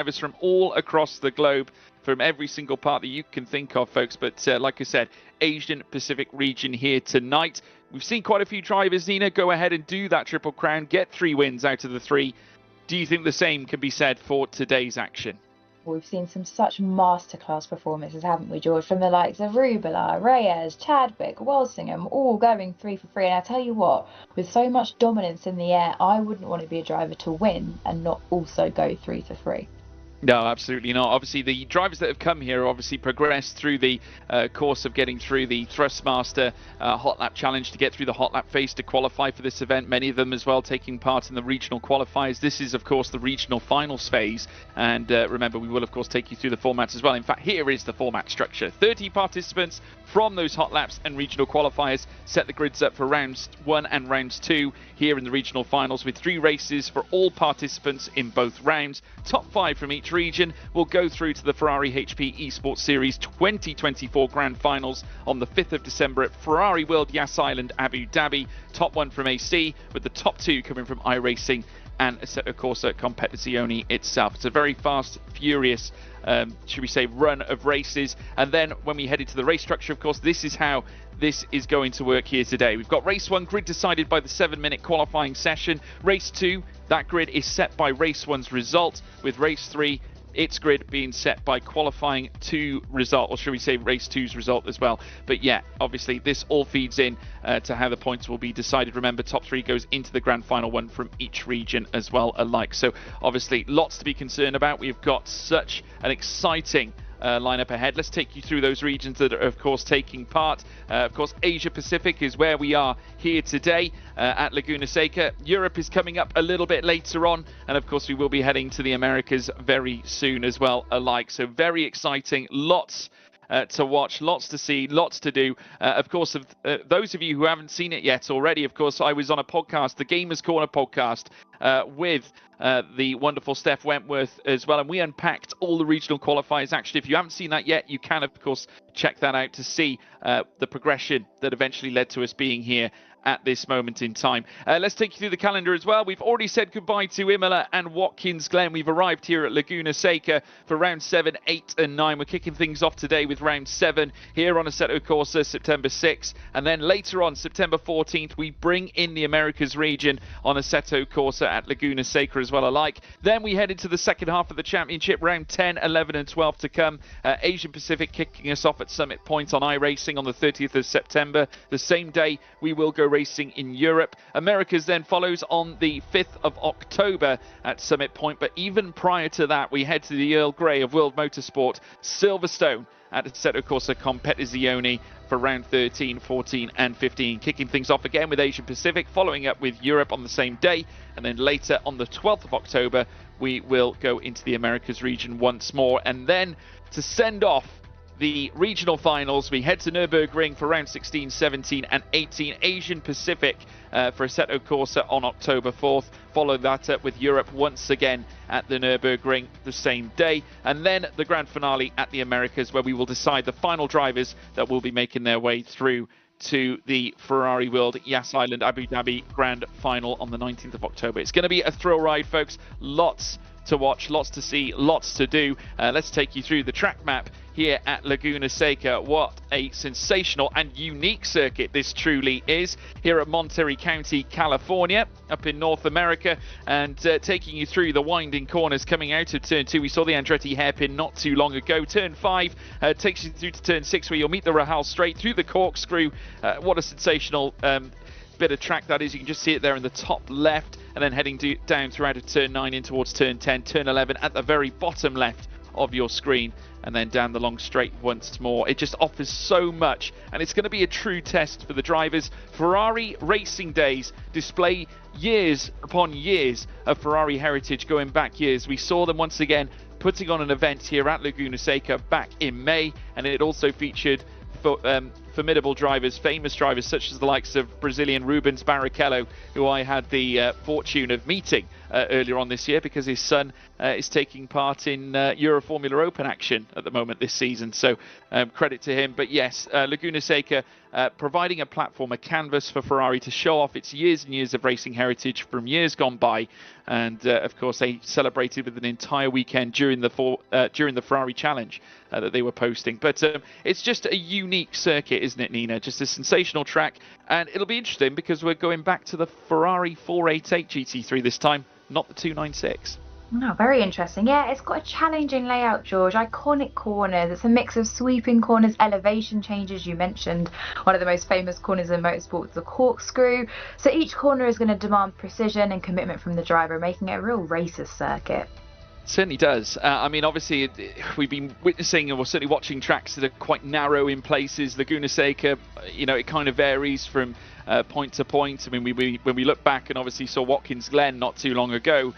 drivers from all across the globe, from every single part that you can think of, folks. But like I said, Asian Pacific region here tonight. We've seen quite a few drivers, Nina, go ahead and do that Triple Crown, get 3 wins out of the 3. Do you think the same can be said for today's action? We've seen some such masterclass performances, haven't we, George? From the likes of Rubala, Reyes, Chadwick, Walsingham, all going 3 for 3. And I tell you what, with so much dominance in the air, I wouldn't want to be a driver to win and not also go 3 for 3. No, absolutely not. Obviously, the drivers that have come here obviously progressed through the course of getting through the Thrustmaster Hot Lap Challenge to get through the Hot Lap phase to qualify for this event. Many of them as well taking part in the regional qualifiers. This is, of course, the regional finals phase. And remember, we will, of course, take you through the formats as well. In fact, here is the format structure. 30 participants from those Hot Laps and regional qualifiers set the grids up for rounds 1 and rounds 2 here in the regional finals, with 3 races for all participants in both rounds. Top 5 from each region will go through to the Ferrari HP Esports Series 2024 Grand Finals on the 5th of December at Ferrari World Yas Island, Abu Dhabi. Top 1 from AC, with the top 2 coming from iRacing and Assetto Corsa Competizione itself. It's a very fast, furious, should we say, run of races. And then when we head into the race structure, of course, this is how this is going to work here today. We've got race 1 grid decided by the 7-minute qualifying session. Race 2, that grid is set by race 1's result, with race 3 its grid being set by qualifying 2 result, or should we say race 2's result as well. But yeah, obviously this all feeds in to how the points will be decided. Remember, top 3 goes into the grand final, 1 from each region as well alike. So obviously lots to be concerned about. We've got such an exciting lineup ahead. Let's take you through those regions that are, of course, taking part. Of course, Asia Pacific is where we are here today at Laguna Seca. Europe is coming up a little bit later on, and of course we will be heading to the Americas very soon as well alike. So very exciting, lots to watch, lots to see, lots to do. Of course, those of you who haven't seen it yet already, of course, I was on a podcast, the Gamers Corner podcast, with the wonderful Steph Wentworth as well, and we unpacked all the regional qualifiers. Actually, if you haven't seen that yet, you can, of course, check that out to see the progression that eventually led to us being here at this moment in time. Let's take you through the calendar as well. We've already said goodbye to Imola and Watkins Glen. We've arrived here at Laguna Seca for round 7, 8 and 9. We're kicking things off today with round 7 here on Assetto Corsa, September 6th. And then later on, September 14th, we bring in the Americas region on Assetto Corsa at Laguna Seca as well alike. Then we head into the second half of the championship, round 10, 11 and 12 to come. Asian Pacific kicking us off at Summit Point on iRacing on the 30th of September. The same day, we will go racing in Europe. Americas then follows on the 5th of October at Summit Point, but even prior to that, we head to the Earl Grey of World Motorsport, Silverstone at Assetto Corsa Competizione for round 13, 14 and 15, kicking things off again with Asian Pacific, following up with Europe on the same day, and then later on the 12th of October we will go into the Americas region once more. And then to send off the regional finals, we head to Nürburgring for round 16, 17 and 18. Asian Pacific for Assetto Corsa on October 4th. Follow that up with Europe once again at the Nürburgring the same day. And then the grand finale at the Americas, where we will decide the final drivers that will be making their way through to the Ferrari World Yas Island Abu Dhabi Grand Final on the 19th of October. It's going to be a thrill ride, folks. Lots to watch, lots to see, lots to do. Let's take you through the track map here at Laguna Seca. What a sensational and unique circuit this truly is, here at Monterey County, California, up in North America, and taking you through the winding corners coming out of turn 2. We saw the Andretti hairpin not too long ago. Turn 5 takes you through to turn 6, where you'll meet the Rahal straight through the corkscrew. What a sensational bit of track that is. You can just see it there in the top left, and then heading down throughout of turn 9 in towards turn 10, turn 11 at the very bottom left of your screen, and then down the long straight once more. It just offers so much, and it's going to be a true test for the drivers. Ferrari racing days display years upon years of Ferrari heritage going back years. We saw them once again putting on an event here at Laguna Seca back in May, and it also featured formidable drivers, famous drivers such as the likes of Brazilian Rubens Barrichello, who I had the fortune of meeting earlier on this year, because his son is taking part in Euro Formula Open action at the moment this season. So credit to him. But yes, Laguna Seca providing a platform, a canvas for Ferrari to show off its years and years of racing heritage from years gone by. And of course, they celebrated with an entire weekend during the Ferrari Challenge that they were posting. But it's just a unique circuit, isn't it, Nina? Just a sensational track. And it'll be interesting because we're going back to the Ferrari 488 GT3 this time, not the 296. Oh, very interesting. Yeah, it's got a challenging layout, George. Iconic corners. It's a mix of sweeping corners, elevation changes. You mentioned one of the most famous corners in motorsport, the corkscrew. So each corner is going to demand precision and commitment from the driver, making it a real racer's circuit. Certainly does. I mean, obviously, we've been witnessing, or certainly watching tracks that are quite narrow in places. Laguna Seca, you know, it kind of varies from point to point. I mean, when we look back and obviously saw Watkins Glen not too long ago,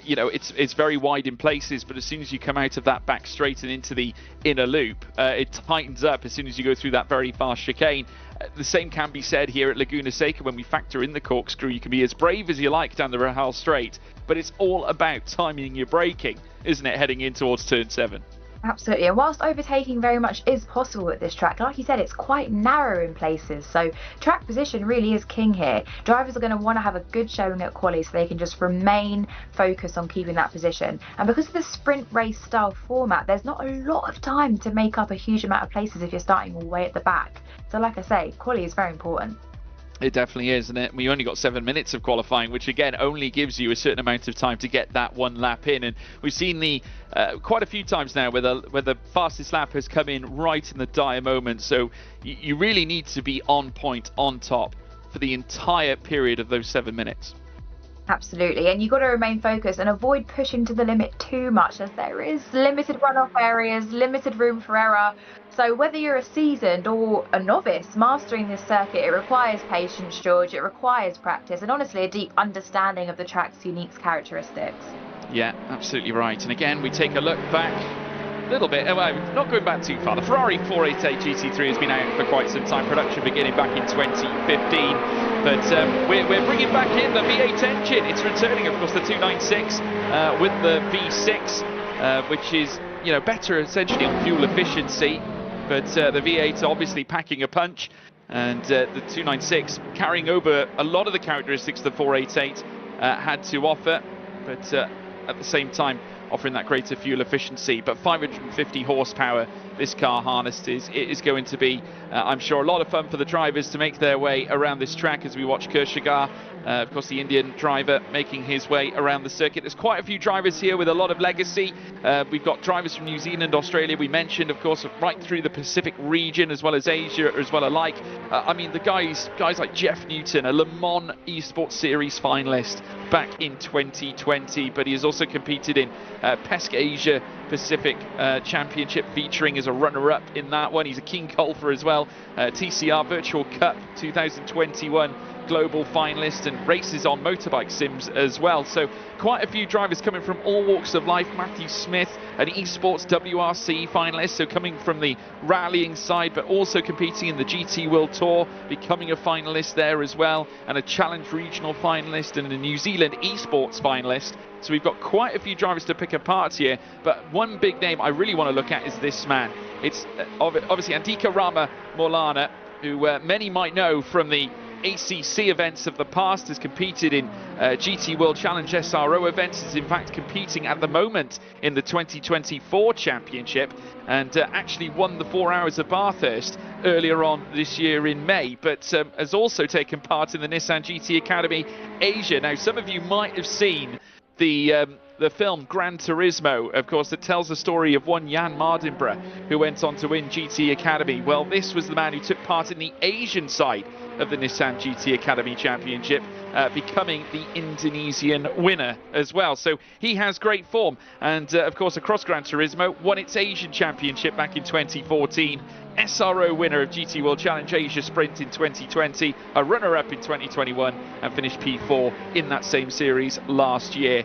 you know, it's very wide in places, but as soon as you come out of that back straight and into the inner loop, it tightens up as soon as you go through that very fast chicane. The same can be said here at Laguna Seca. When we factor in the corkscrew, you can be as brave as you like down the Rahal Straight, but it's all about timing your braking, isn't it, heading in towards turn 7? Absolutely, and whilst overtaking very much is possible at this track, like you said, it's quite narrow in places, so track position really is king here. Drivers are going to want to have a good showing at quali so they can just remain focused on keeping that position. And because of the sprint race style format, there's not a lot of time to make up a huge amount of places if you're starting all the way at the back. So like I say, quali is very important. It definitely is, and we only got 7 minutes of qualifying, which again only gives you a certain amount of time to get that one lap in. And we've seen the quite a few times now where the fastest lap has come in right in the dire moment. So you really need to be on point, on top for the entire period of those 7 minutes. Absolutely, and you've got to remain focused and avoid pushing to the limit too much, as there is limited runoff areas, limited room for error. So whether you're a seasoned or a novice, mastering this circuit, it requires patience, George, it requires practice, and honestly a deep understanding of the track's unique characteristics. Yeah, absolutely right. And again, we take a look back a little bit, well, not going back too far. The Ferrari 488 GT3 has been out for quite some time, production beginning back in 2015. But we're bringing back in the V8 engine. It's returning, of course, the 296 with the V6, which is, you know, better essentially on fuel efficiency. But the V8 obviously packing a punch, and the 296 carrying over a lot of the characteristics the 488 had to offer, but at the same time offering that greater fuel efficiency. But 550 horsepower this car harnessed is going to be, I'm sure, a lot of fun for the drivers to make their way around this track as we watch Kershagar, of course the Indian driver, making his way around the circuit. There's quite a few drivers here with a lot of legacy. We've got drivers from New Zealand, Australia, we mentioned, of course, right through the Pacific region as well as Asia as well alike. I mean, the guys like Jeff Newton, a Le Mans Esports Series finalist back in 2020, but he has also competed in PESC Asia Pacific Championship, featuring as a runner-up in that one. He's a keen golfer as well. TCR Virtual Cup 2021 global finalist, and races on motorbike sims as well. So quite a few drivers coming from all walks of life. Matthew Smith, an esports WRC finalist, so coming from the rallying side, but also competing in the GT World Tour, becoming a finalist there as well, and a Challenge Regional finalist and a New Zealand esports finalist. So we've got quite a few drivers to pick apart here, but one big name I really want to look at is this man. It's obviously Andika Rama Maulana, who many might know from the ACC events of the past, has competed in GT World Challenge SRO events, is in fact competing at the moment in the 2024 championship, and actually won the 4 Hours of Bathurst earlier on this year in May, but has also taken part in the Nissan GT Academy Asia. Now, some of you might have seen the film Gran Turismo, of course, that tells the story of one Jan Mardenborough who went on to win GT Academy. Well, this was the man who took part in the Asian side of the Nissan GT Academy Championship, becoming the Indonesian winner as well. So he has great form, and of course across Gran Turismo, won its Asian Championship back in 2014, SRO winner of GT World Challenge Asia Sprint in 2020, a runner-up in 2021, and finished P4 in that same series last year.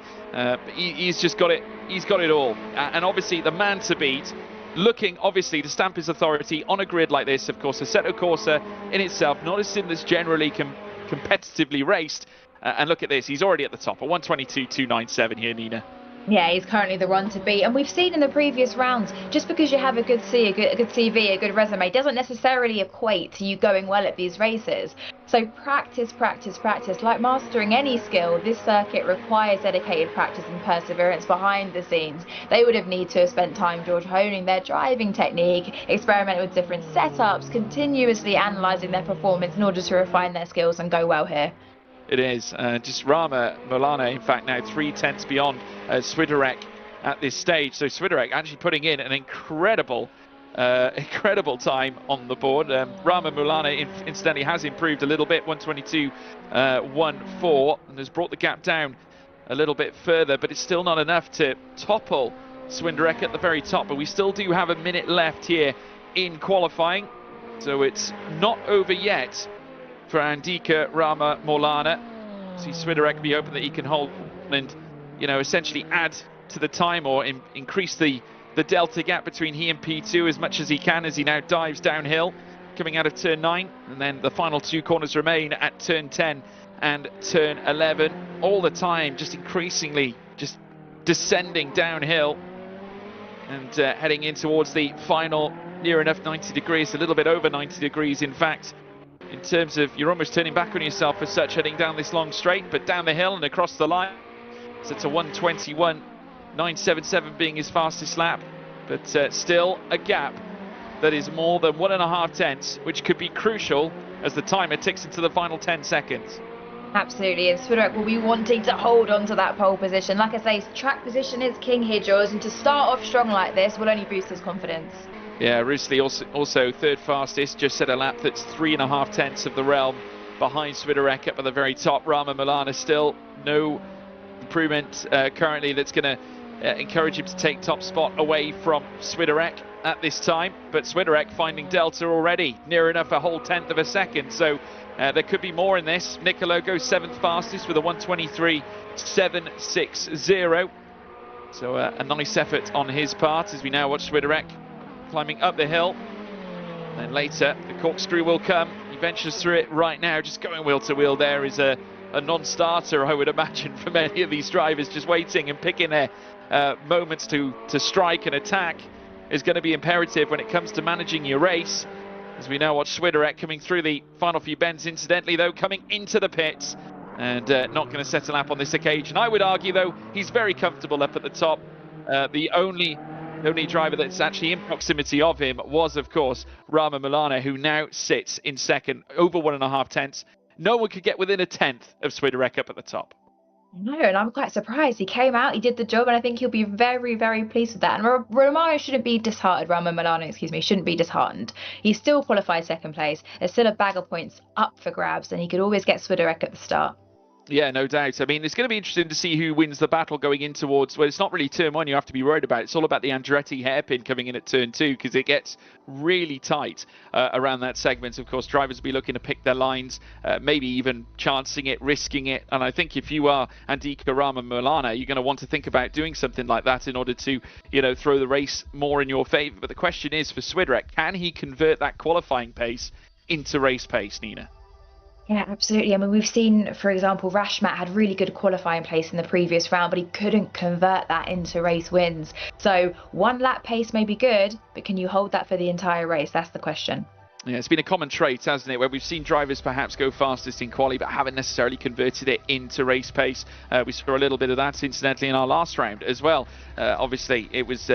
He's just got it. He's got it all, and obviously the man to beat. Looking, obviously, to stamp his authority on a grid like this. Of course, Assetto Corsa in itself, not a sim that's generally competitively raced. And look at this, he's already at the top, a 122.297 here, Nina. Yeah, he's currently the one to beat. And we've seen in the previous rounds, just because you have a good CV, a good resume, doesn't necessarily equate to you going well at these races. So practice, practice, practice. Like mastering any skill, this circuit requires dedicated practice and perseverance behind the scenes. They would have need to have spent time, George, honing their driving technique, experimenting with different setups, continuously analysing their performance in order to refine their skills and go well here. It is. Just Rama Milana, in fact, now 3/10 beyond Swiderek at this stage. So Swiderek actually putting in an incredible time on the board. Rama Milana, incidentally, has improved a little bit, 122.14, and has brought the gap down a little bit further, but it's still not enough to topple Swiderek at the very top. But we still do have a minute left here in qualifying, so it's not over yet for Andika Rama Maulana. See Swiderek be hoping that he can hold and, you know, essentially add to the time or increase the delta gap between he and P2 as much as he can as he now dives downhill, coming out of turn 9, and then the final 2 corners remain at turn 10 and turn 11. All the time, just increasingly just descending downhill and heading in towards the final near enough 90 degrees, a little bit over 90 degrees in fact. In terms of, you're almost turning back on yourself as such heading down this long straight, but down the hill and across the line. So it's a 1:21.977 being his fastest lap, but still a gap that is more than 1.5 tenths, which could be crucial as the timer ticks into the final 10 seconds. Absolutely, and Swiderek will be wanting to hold on to that pole position. Like I say, track position is king here, George, and to start off strong like this will only boost his confidence. Yeah, Rusli also third fastest, just set a lap that's 3.5 tenths of the realm behind Swiderek up at the very top. Rama Milana still no improvement currently that's going to encourage him to take top spot away from Swiderek at this time. But Swiderek finding delta already, near enough a whole tenth of a second. So there could be more in this. Nicolo goes 7th fastest with a 1:23.760. So a nice effort on his part as we now watch Swiderek climbing up the hill. And later the corkscrew will come. He ventures through it right now, just going wheel to wheel there is a non-starter, I would imagine, for many of these drivers. Just waiting and picking their moments to strike and attack is going to be imperative when it comes to managing your race. As we now watch Swiderek coming through the final few bends, incidentally though, coming into the pits and not going to set a lap on this occasion. I would argue though, he's very comfortable up at the top. The only driver that's actually in proximity of him was, of course, Rama Milana, who now sits in second, over 1.5 tenths. No one could get within a tenth of Swiderek up at the top. No, and I'm quite surprised. He came out, he did the job, and I think he'll be very, very pleased with that. And Rama shouldn't be disheartened. Rama Milana, excuse me, shouldn't be disheartened. He still qualified second place. There's still a bag of points up for grabs, and he could always get Swiderek at the start. Yeah, no doubt. I mean, it's going to be interesting to see who wins the battle going in towards, well, it's not really turn 1 you have to be worried about. It's all about the Andretti hairpin coming in at turn 2, because it gets really tight around that segment. Of course, drivers will be looking to pick their lines, maybe even chancing it, risking it. And I think if you are Andika Rama Milana, you're going to want to think about doing something like that in order to, you know, throw the race more in your favour. But the question is for Swiderek, can he convert that qualifying pace into race pace, Nina? Yeah, absolutely. I mean, we've seen, for example, Rashmat had really good qualifying place in the previous round, but he couldn't convert that into race wins. So 1 lap pace may be good, but can you hold that for the entire race? That's the question. Yeah, it's been a common trait, hasn't it, where we've seen drivers perhaps go fastest in quali but haven't necessarily converted it into race pace. We saw a little bit of that, incidentally, in our last round as well. Obviously, it was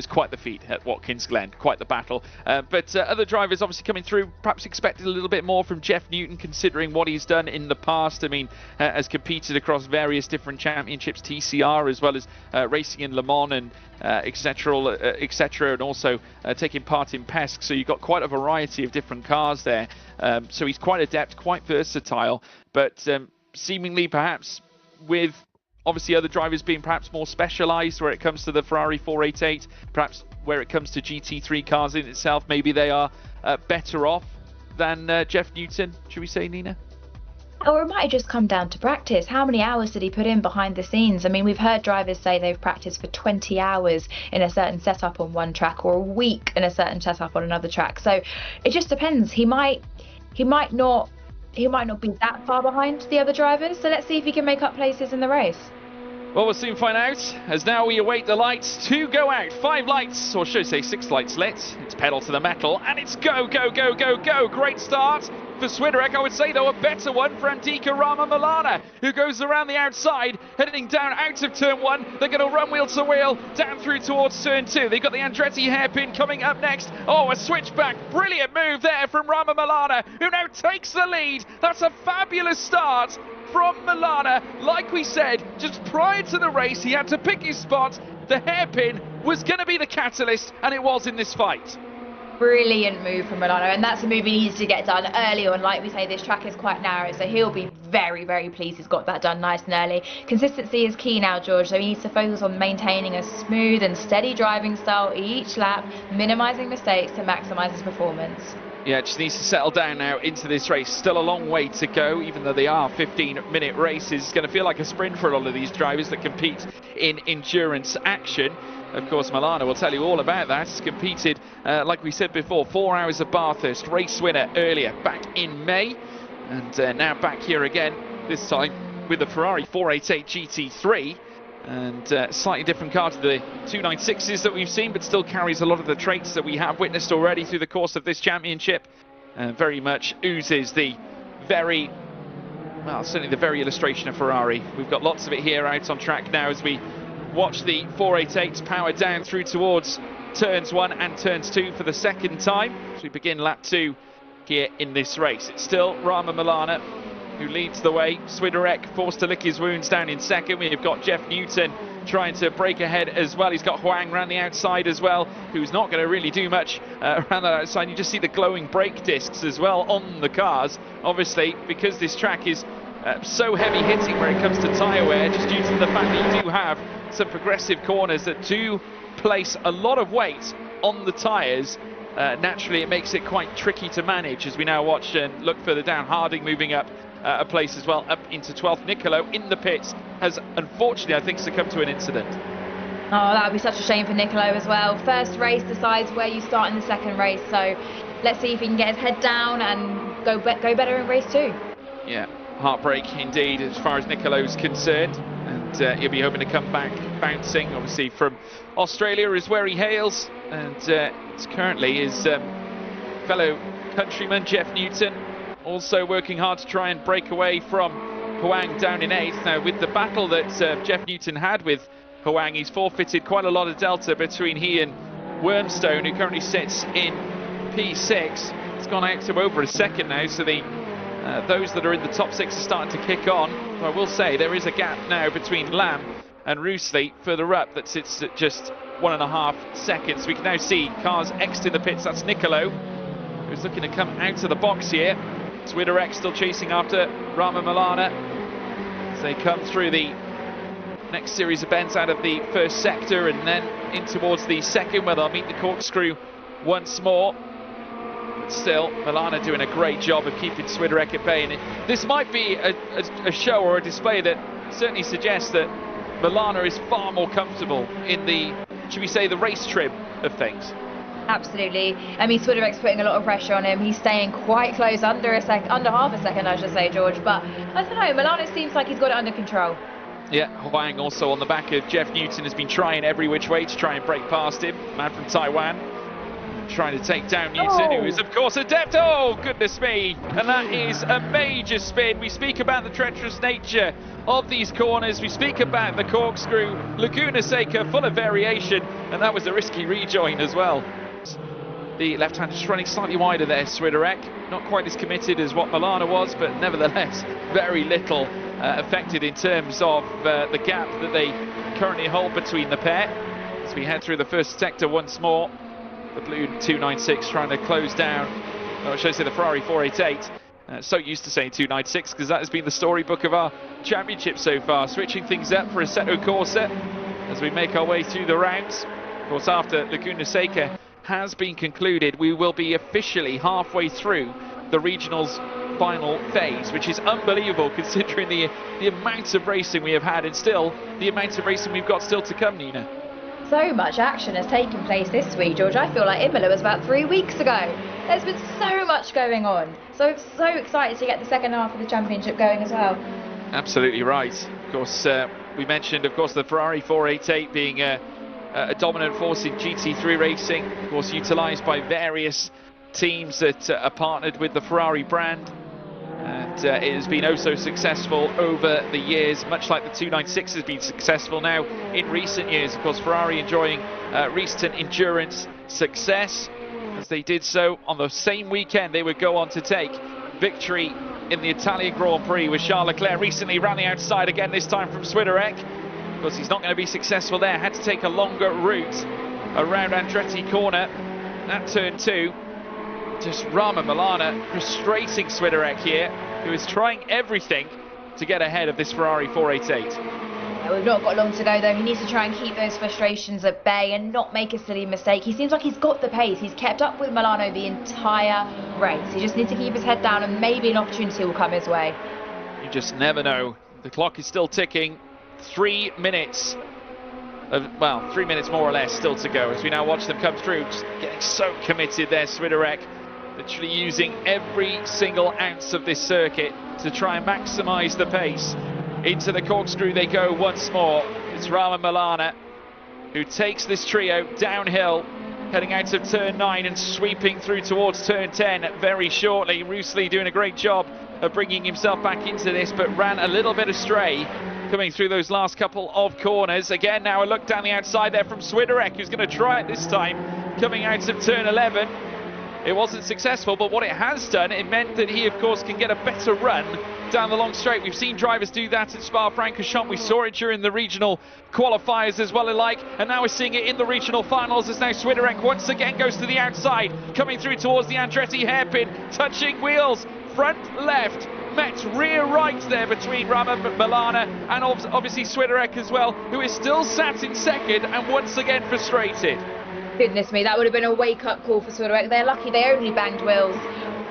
quite the feat at Watkins Glen, quite the battle. But other drivers obviously coming through, perhaps expected a little bit more from Jeff Newton, considering what he's done in the past. I mean, has competed across various different championships, TCR, as well as racing in Le Mans and etc., and also taking part in PESC. So you've got quite a variety of different cars there. So he's quite adept, quite versatile, but seemingly perhaps with obviously other drivers being perhaps more specialised where it comes to the Ferrari 488, perhaps where it comes to GT3 cars in itself, maybe they are better off than Jeff Newton, should we say, Nina? Or it might just come down to practice. How many hours did he put in behind the scenes? I mean, we've heard drivers say they've practiced for 20 hours in a certain setup on one track, or a week in a certain setup on another track. So it just depends. He might not be that far behind the other drivers. So let's see if he can make up places in the race. Well, we'll soon find out, as now we await the lights to go out. 5 lights, or should I say 6 lights lit. It's pedal to the metal, and it's go, go, go, go, go. Great start for Swiderek. I would say, though, a better one for Andika Rama Milana, who goes around the outside, heading down out of turn 1. They're going to run wheel to wheel, down through towards turn 2. They've got the Andretti hairpin coming up next. Oh, a switchback. Brilliant move there from Rama Milana, who now takes the lead. That's a fabulous start from Milana. Like we said, just prior to the race, he had to pick his spot. The hairpin was going to be the catalyst, and it was in this fight. Brilliant move from Milano, and that's a move he needs to get done early on. Like we say, this track is quite narrow, so he'll be very, very pleased he's got that done nice and early. Consistency is key now, George, so he needs to focus on maintaining a smooth and steady driving style each lap, minimising mistakes to maximise his performance. Yeah, just needs to settle down now into this race. Still a long way to go, even though they are 15-minute races. It's going to feel like a sprint for a lot of these drivers that compete in endurance action. Of course, Milana will tell you all about that. He's competed, like we said before, 4 hours of Bathurst, race winner earlier back in May. And now back here again, this time with the Ferrari 488 GT3. And slightly different car to the 296s that we've seen, but still carries a lot of the traits that we have witnessed already through the course of this championship. Very much oozes the very, well, certainly the very illustration of Ferrari. We've got lots of it here out on track now as we watch the 488s power down through towards turns 1 and turns 2 for the second time as we begin lap 2 here in this race. It's still Rama Milana who leads the way. Swiderek forced to lick his wounds down in second. We've got Jeff Newton trying to break ahead as well. He's got Huang around the outside as well, who's not going to really do much around that outside. You just see the glowing brake discs as well on the cars. Obviously, because this track is so heavy hitting when it comes to tyre wear, just due to the fact that you do have some progressive corners that do place a lot of weight on the tyres. Naturally, it makes it quite tricky to manage as we now watch and look further down. Harding moving up a place as well, up into 12th. Nicolo in the pits has unfortunately, I think, succumbed to an incident. Oh, that would be such a shame for Nicolo as well. First race decides where you start in the second race, so let's see if he can get his head down and go better in race 2. Yeah, heartbreak indeed as far as Nicolo's concerned, and he'll be hoping to come back bouncing. Obviously from Australia is where he hails, and it's currently his fellow countryman Jeff Newton also working hard to try and break away from Huang down in 8th. Now with the battle that Jeff Newton had with Huang, he's forfeited quite a lot of delta between he and Wormstone, who currently sits in P6. It's gone out to over a second now, so the those that are in the top 6 are starting to kick on. So I will say there is a gap now between Lamb and Roosley further up that sits at just 1.5 seconds. We can now see cars exiting the pits. That's Nicolo, who's looking to come out of the box here. Swiderek still chasing after Rama Milana as they come through the next series of bends out of the first sector and then in towards the second, where they'll meet the corkscrew once more. But still, Milana doing a great job of keeping Swiderek at bay. And this might be a show or a display that certainly suggests that Milana is far more comfortable in the, should we say, the race trim of things. Absolutely. I mean, Swiderek's putting a lot of pressure on him. He's staying quite close, under half a second, I should say, George. But I don't know, Milana seems like he's got it under control. Yeah, Huang also on the back of Jeff Newton has been trying every which way to try and break past him. Man from Taiwan trying to take down Newton, who is of course adept. Oh, goodness me. And that is a major spin. We speak about the treacherous nature of these corners. We speak about the corkscrew. Laguna Seca full of variation, and that was a risky rejoin as well. The left-hander just running slightly wider there, Swiderek. Not quite as committed as what Milana was, but nevertheless very little affected in terms of the gap that they currently hold between the pair. As we head through the first sector once more, the blue 296 trying to close down, well, should I say the Ferrari 488. So used to saying 296 because that has been the storybook of our championship so far. Switching things up for Assetto Corsa as we make our way through the rounds. Of course, after Laguna Seca has been concluded, we will be officially halfway through the regionals final phase, which is unbelievable considering the amount of racing we have had, and still the amount of racing we've got still to come, Nina. So much action has taken place this week, George. I feel like Imola was about 3 weeks ago. There's been so much going on. So I'm so excited to get the second half of the championship going as well. Absolutely right. Of course, We mentioned, of course, the Ferrari 488 being a dominant force in GT3 racing, of course utilised by various teams that are partnered with the Ferrari brand. And it has been oh so successful over the years, much like the 296 has been successful now in recent years. Of course, Ferrari enjoying recent endurance success, as they did so on the same weekend they would go on to take victory in the Italian Grand Prix, with Charles Leclerc recently ran the outside again, this time from Swiderek. Of course, he's not going to be successful there, had to take a longer route around Andretti corner at turn 2. Just Rama Milana frustrating Swiderek here, who is trying everything to get ahead of this Ferrari 488. Yeah, we've not got long to go though. He needs to try and keep those frustrations at bay and not make a silly mistake. He seems like he's got the pace. He's kept up with Milano the entire race. He just needs to keep his head down and maybe an opportunity will come his way. You just never know. The clock is still ticking. 3 minutes. Well, 3 minutes more or less still to go as we now watch them come through. Just getting so committed there, Swiderek. Literally using every single ounce of this circuit to try and maximise the pace. Into the corkscrew they go once more. It's Rama Milana who takes this trio downhill, heading out of turn 9 and sweeping through towards turn 10 very shortly. Roosli doing a great job of bringing himself back into this, but ran a little bit astray coming through those last couple of corners. Again, now a look down the outside there from Swiderek, who's going to try it this time, coming out of turn 11. It wasn't successful, but what it has done, it meant that he, of course, can get a better run down the long straight. We've seen drivers do that at Spa-Francorchamps. We saw it during the regional qualifiers as well alike, and now we're seeing it in the regional finals as now Swiderek once again goes to the outside, coming through towards the Andretti hairpin, touching wheels, front left, met rear right there between Rama Milana and obviously Swiderek as well, who is still sat in second and once again frustrated. Goodness me, that would have been a wake-up call for Swiderek. They're lucky they only banged wheels,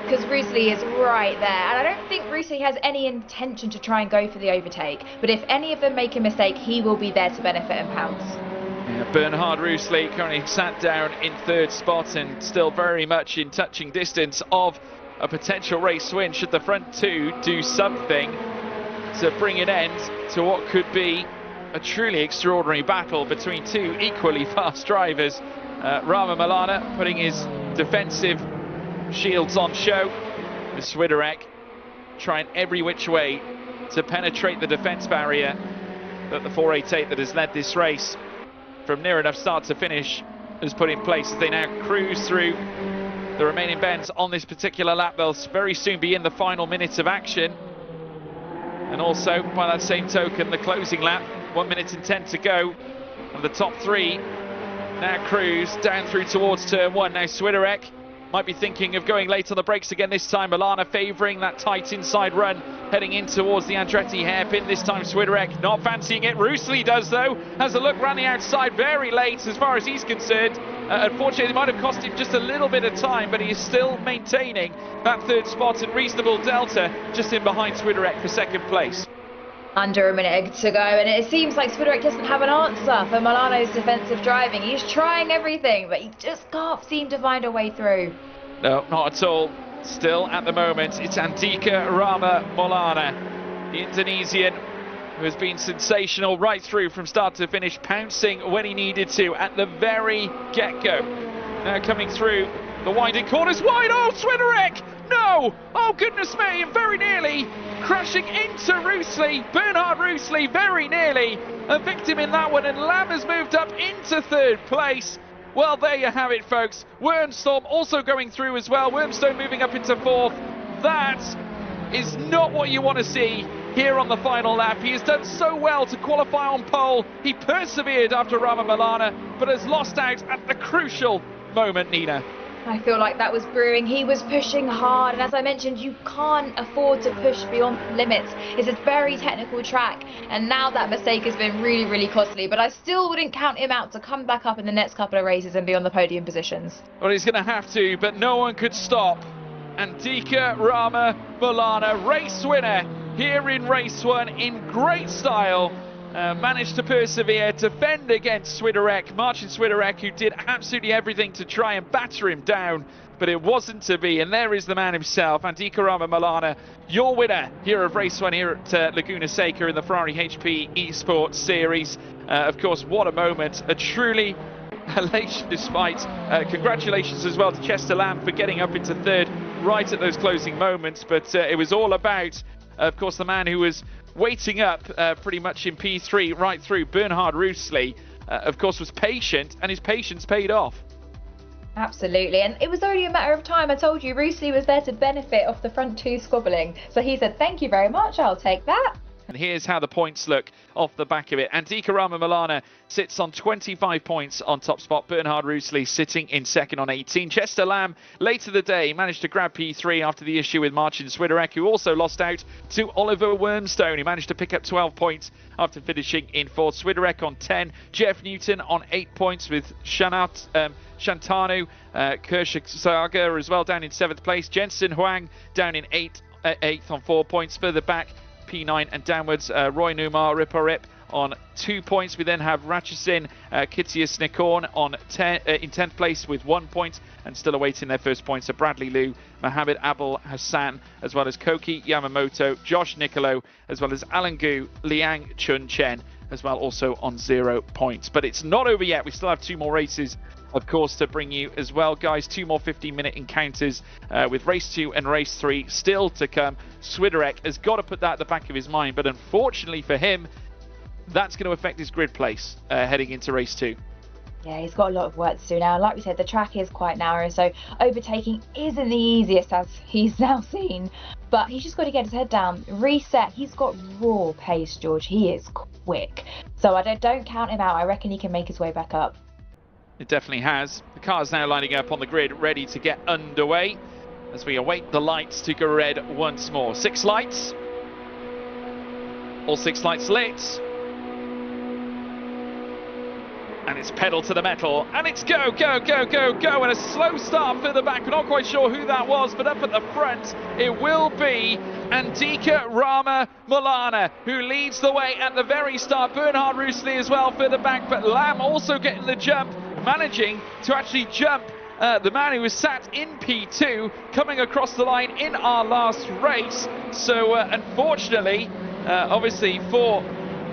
because Roosli is right there. And I don't think Roosli has any intention to try and go for the overtake. But if any of them make a mistake, he will be there to benefit and pounce. Yeah, Bernhard Roosli currently sat down in 3rd spot and still very much in touching distance of a potential race win, should the front two do something to bring an end to what could be a truly extraordinary battle between two equally fast drivers. Rama Milana putting his defensive shields on show, with Swiderek trying every which way to penetrate the defence barrier that the 488 that has led this race from near enough start to finish has put in place, as they now cruise through the remaining bends on this particular lap. They'll very soon be in the final minutes of action, and also by that same token the closing lap, 1 minute and 10 to go, and the top 3 now cruise down through towards turn 1. Now Swiderek might be thinking of going late on the brakes again this time. Milana favouring that tight inside run, heading in towards the Andretti hairpin. This time Swiderek not fancying it. Roosli does though, has a look round the outside very late as far as he's concerned. Unfortunately it might have cost him just a little bit of time, but he is still maintaining that 3rd spot and reasonable delta just in behind Swiderek for 2nd place. Under a minute to go, and it seems like Swiderek doesn't have an answer for Milano's defensive driving. He's trying everything, but he just can't seem to find a way through. No, not at all. Still at the moment, it's Andika Rama Milana, the Indonesian, who has been sensational right through from start to finish, pouncing when he needed to at the very get-go. Now coming through the winding corners, wide, oh, Swiderek! No! Oh, goodness me, and very nearly crashing into Roosli. Bernhard Roosli very nearly a victim in that one, and Lam has moved up into 3rd place. Well, there you have it, folks. Wormstorm also going through as well. Wormstone moving up into 4th. That is not what you want to see here on the final lap. He has done so well to qualify on pole. He persevered after Rama Milana, but has lost out at the crucial moment, Nina. I feel like that was brewing. He was pushing hard, and as I mentioned, you can't afford to push beyond limits. It's a very technical track, and now that mistake has been really, really costly, but I still wouldn't count him out to come back up in the next couple of races and be on the podium positions. Well, he's going to have to, but no one could stop Andika Rama Milana, race winner here in race 1 in great style. managed to persevere, defend against Swiderek, Marcin Swiderek, who did absolutely everything to try and batter him down, but it wasn't to be. And there is the man himself, Andika Ramanmulana, your winner here of race 1 here at Laguna Seca in the Ferrari HP Esports series. Of course, what a moment, a truly elation despite. Congratulations as well to Chester Lamb for getting up into 3rd right at those closing moments, but it was all about, of course, the man who was waiting up pretty much in P3 right through, Bernhard Roosli, of course, was patient, and his patience paid off. Absolutely, and it was only a matter of time. I told you, Roosli was there to benefit off the front 2 squabbling. So he said, thank you very much, I'll take that. And here's how the points look off the back of it. Andika Ramanmulana sits on 25 points on top spot. Bernhard Roosli sitting in 2nd on 18. Chester Lamb, later the day, managed to grab P3 after the issue with Marcin Swiderek, who also lost out to Oliver Wormstone. He managed to pick up 12 points after finishing in 4th. Swiderek on 10. Jeff Newton on 8 points with Shantanu Kershasaga as well down in 7th place. Jensen Huang down in 8th on 4 points. Further back, P9 and downwards, Roy Numar Riparip on 2 points. We then have Ratchasin Kitius Nikorn on in 10th place with 1 point, and still awaiting their first points are Bradley Liu, Mohammed Abul Hassan, as well as Koki Yamamoto, Josh Nicolo, as well as Alan Gu, Liang Chun Chen, as well, also on 0 points. But it's not over yet. We still have 2 more races, of course, to bring you as well, guys. 2 more 15-minute encounters with race 2 and race 3 still to come. Swiderek has got to put that at the back of his mind, but unfortunately for him, that's going to affect his grid place heading into race 2. Yeah, he's got a lot of work to do now. Like we said, the track is quite narrow, so overtaking isn't the easiest, as he's now seen. But he's just got to get his head down, reset. He's got raw pace, George. He is quick. So I don't count him out. I reckon he can make his way back up. It definitely has. The car's now lining up on the grid, ready to get underway as we await the lights to go red once more. 6 lights. All 6 lights lit. And it's pedal to the metal, and it's go, go, go, go, go, and a slow start further back. We're not quite sure who that was, but up at the front, it will be Andika Ramanmulana, who leads the way at the very start. Bernhard Roosli as well further back, but Lamb also getting the jump, managing to actually jump the man who was sat in P2, coming across the line in our last race. So unfortunately, obviously for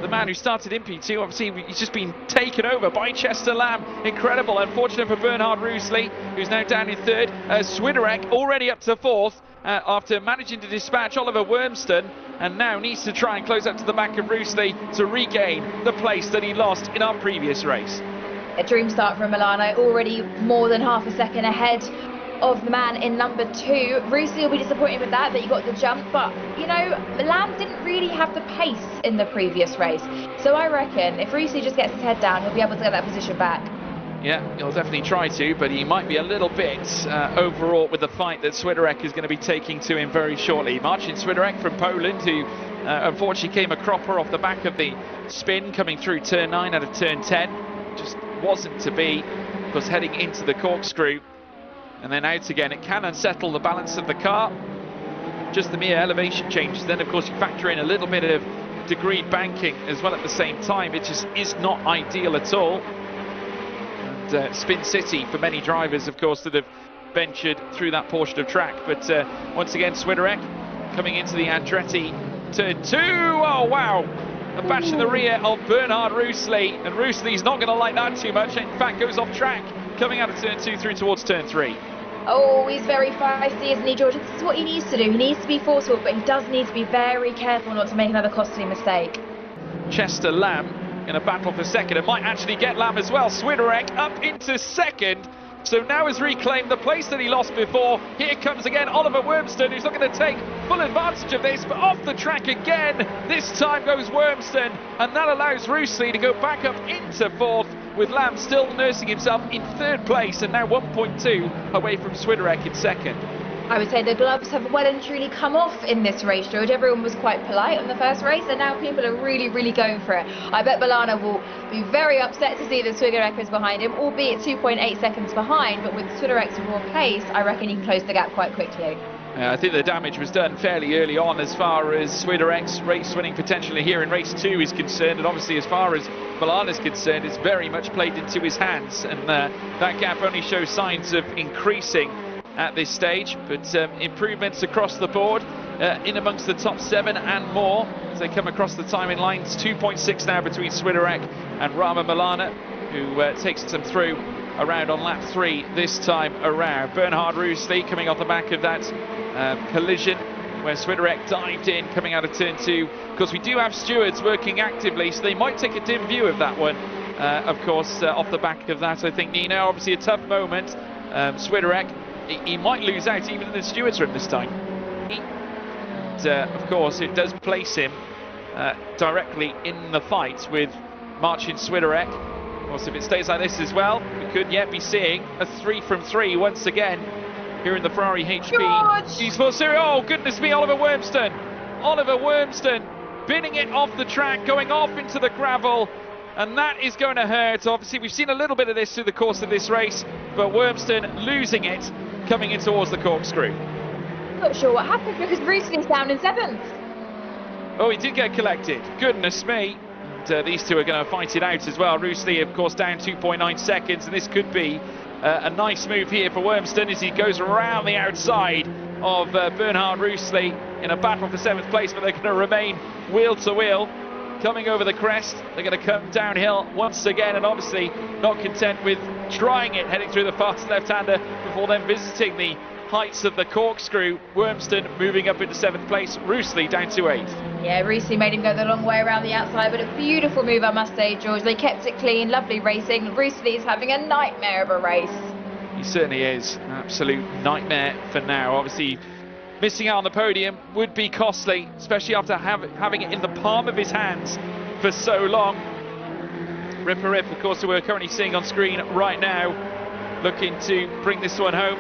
the man who started in P2, obviously he's just been taken over by Chester Lamb. Incredible. Unfortunate for Bernhard Roosli, who's now down in 3rd. Swiderek already up to 4th after managing to dispatch Oliver Wormston, and now needs to try and close up to the back of Roosli to regain the place that he lost in our previous race. A dream start from Milano, already more than half a second ahead of the man in number 2. Roosli will be disappointed with that, but you got the jump, but you know, Lamb didn't really have the pace in the previous race, so I reckon if Roosli just gets his head down, he'll be able to get that position back. Yeah, he'll definitely try to, but he might be a little bit overwrought with the fight that Swiderek is going to be taking to him very shortly. Marcin Swiderek from Poland, who unfortunately came a cropper off the back of the spin coming through turn 9 out of turn 10. Just wasn't to be, because heading into the corkscrew and then out again, it can unsettle the balance of the car. Just the mere elevation changes. Then, of course, you factor in a little bit of degreed banking as well at the same time. It just is not ideal at all. And Spin City for many drivers, of course, that have ventured through that portion of track. But once again, Swiderek coming into the Andretti turn 2. Oh, wow. A batch in the rear of Bernhard Roosli. And Roosli's not going to like that too much. In fact, goes off track coming out of turn 2 through towards turn 3. Oh, he's very feisty, isn't he, George? This is what he needs to do. He needs to be forceful, but he does need to be very careful not to make another costly mistake. Chester Lamb in a battle for second, and might actually get Lamb as well. Swiderek up into second, so now has reclaimed the place that he lost before. Here comes again Oliver Wormston, who's not going to take full advantage of this, but off the track again. This time goes Wormston, and that allows Roosli to go back up into 4th, with Lamb still nursing himself in 3rd place, and now 1.2 away from Swiderek in 2nd. I would say the gloves have well and truly come off in this race, George. Everyone was quite polite on the first race, and now people are really, really going for it. I bet Milano will be very upset to see that Swiderek is behind him, albeit 2.8 seconds behind, but with Swiderek's raw pace, I reckon he can close the gap quite quickly. I think the damage was done fairly early on as far as Swiderek's race winning potential here in race 2 is concerned, and obviously as far as Milan is concerned, it's very much played into his hands, and that gap only shows signs of increasing at this stage, but improvements across the board in amongst the top 7 and more as they come across the timing lines. 2.6 now between Swiderek and Rama Milana, who takes them through around on lap 3 this time around. Bernhard Roosli coming off the back of that collision where Swiderek dived in coming out of turn 2. Of course, we do have stewards working actively, so they might take a dim view of that one. Of course, off the back of that, I think, Nino, obviously a tough moment. Swiderek, he might lose out even in the stewards room this time. And, of course, it does place him directly in the fight with Marcin Swiderek. Of course, if it stays like this as well, we could yet be seeing a 3 from 3 once again here in the Ferrari HP Esports Series. Oh, goodness me, Oliver Wormston. Oliver Wormston binning it off the track, going off into the gravel, and that is going to hurt. Obviously, we've seen a little bit of this through the course of this race, but Wormston losing it, coming in towards the corkscrew. Not sure what happened because Roosli's down in 7th. Oh, he did get collected. Goodness me. And these two are going to fight it out as well. Roosli, of course, down 2.9 seconds, and this could be a nice move here for Wormston as he goes around the outside of Bernhard Roosli in a battle for 7th place, but they're going to remain wheel to wheel. Coming over the crest, they're going to come downhill once again, and obviously not content with trying it, heading through the fast left-hander before then visiting the heights of the corkscrew. Wormston moving up into 7th place, Roosli down to 8th. Yeah, Roosli made him go the long way around the outside, but a beautiful move, I must say, George. They kept it clean, lovely racing. Roosli is having a nightmare of a race. He certainly is. Absolute nightmare for now. Obviously, missing out on the podium would be costly, especially after having it in the palm of his hands for so long. Ripper Rip, of course, who we're currently seeing on screen right now, looking to bring this one home.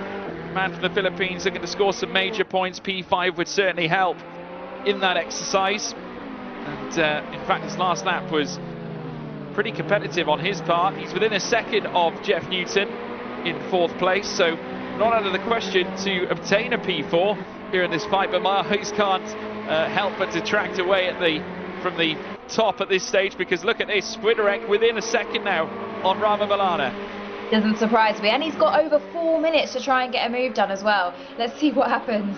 Man from the Philippines looking to score some major points. P5 would certainly help in that exercise. And in fact, his last lap was pretty competitive on his part. He's within a second of Jeff Newton in 4th place, so not out of the question to obtain a P4 here in this fight, but my eyes can't help but detract away from the top at this stage, because look at this, Swiderek within a second now on Rama Milana. Doesn't surprise me, and he's got over 4 minutes to try and get a move done as well. Let's see what happens.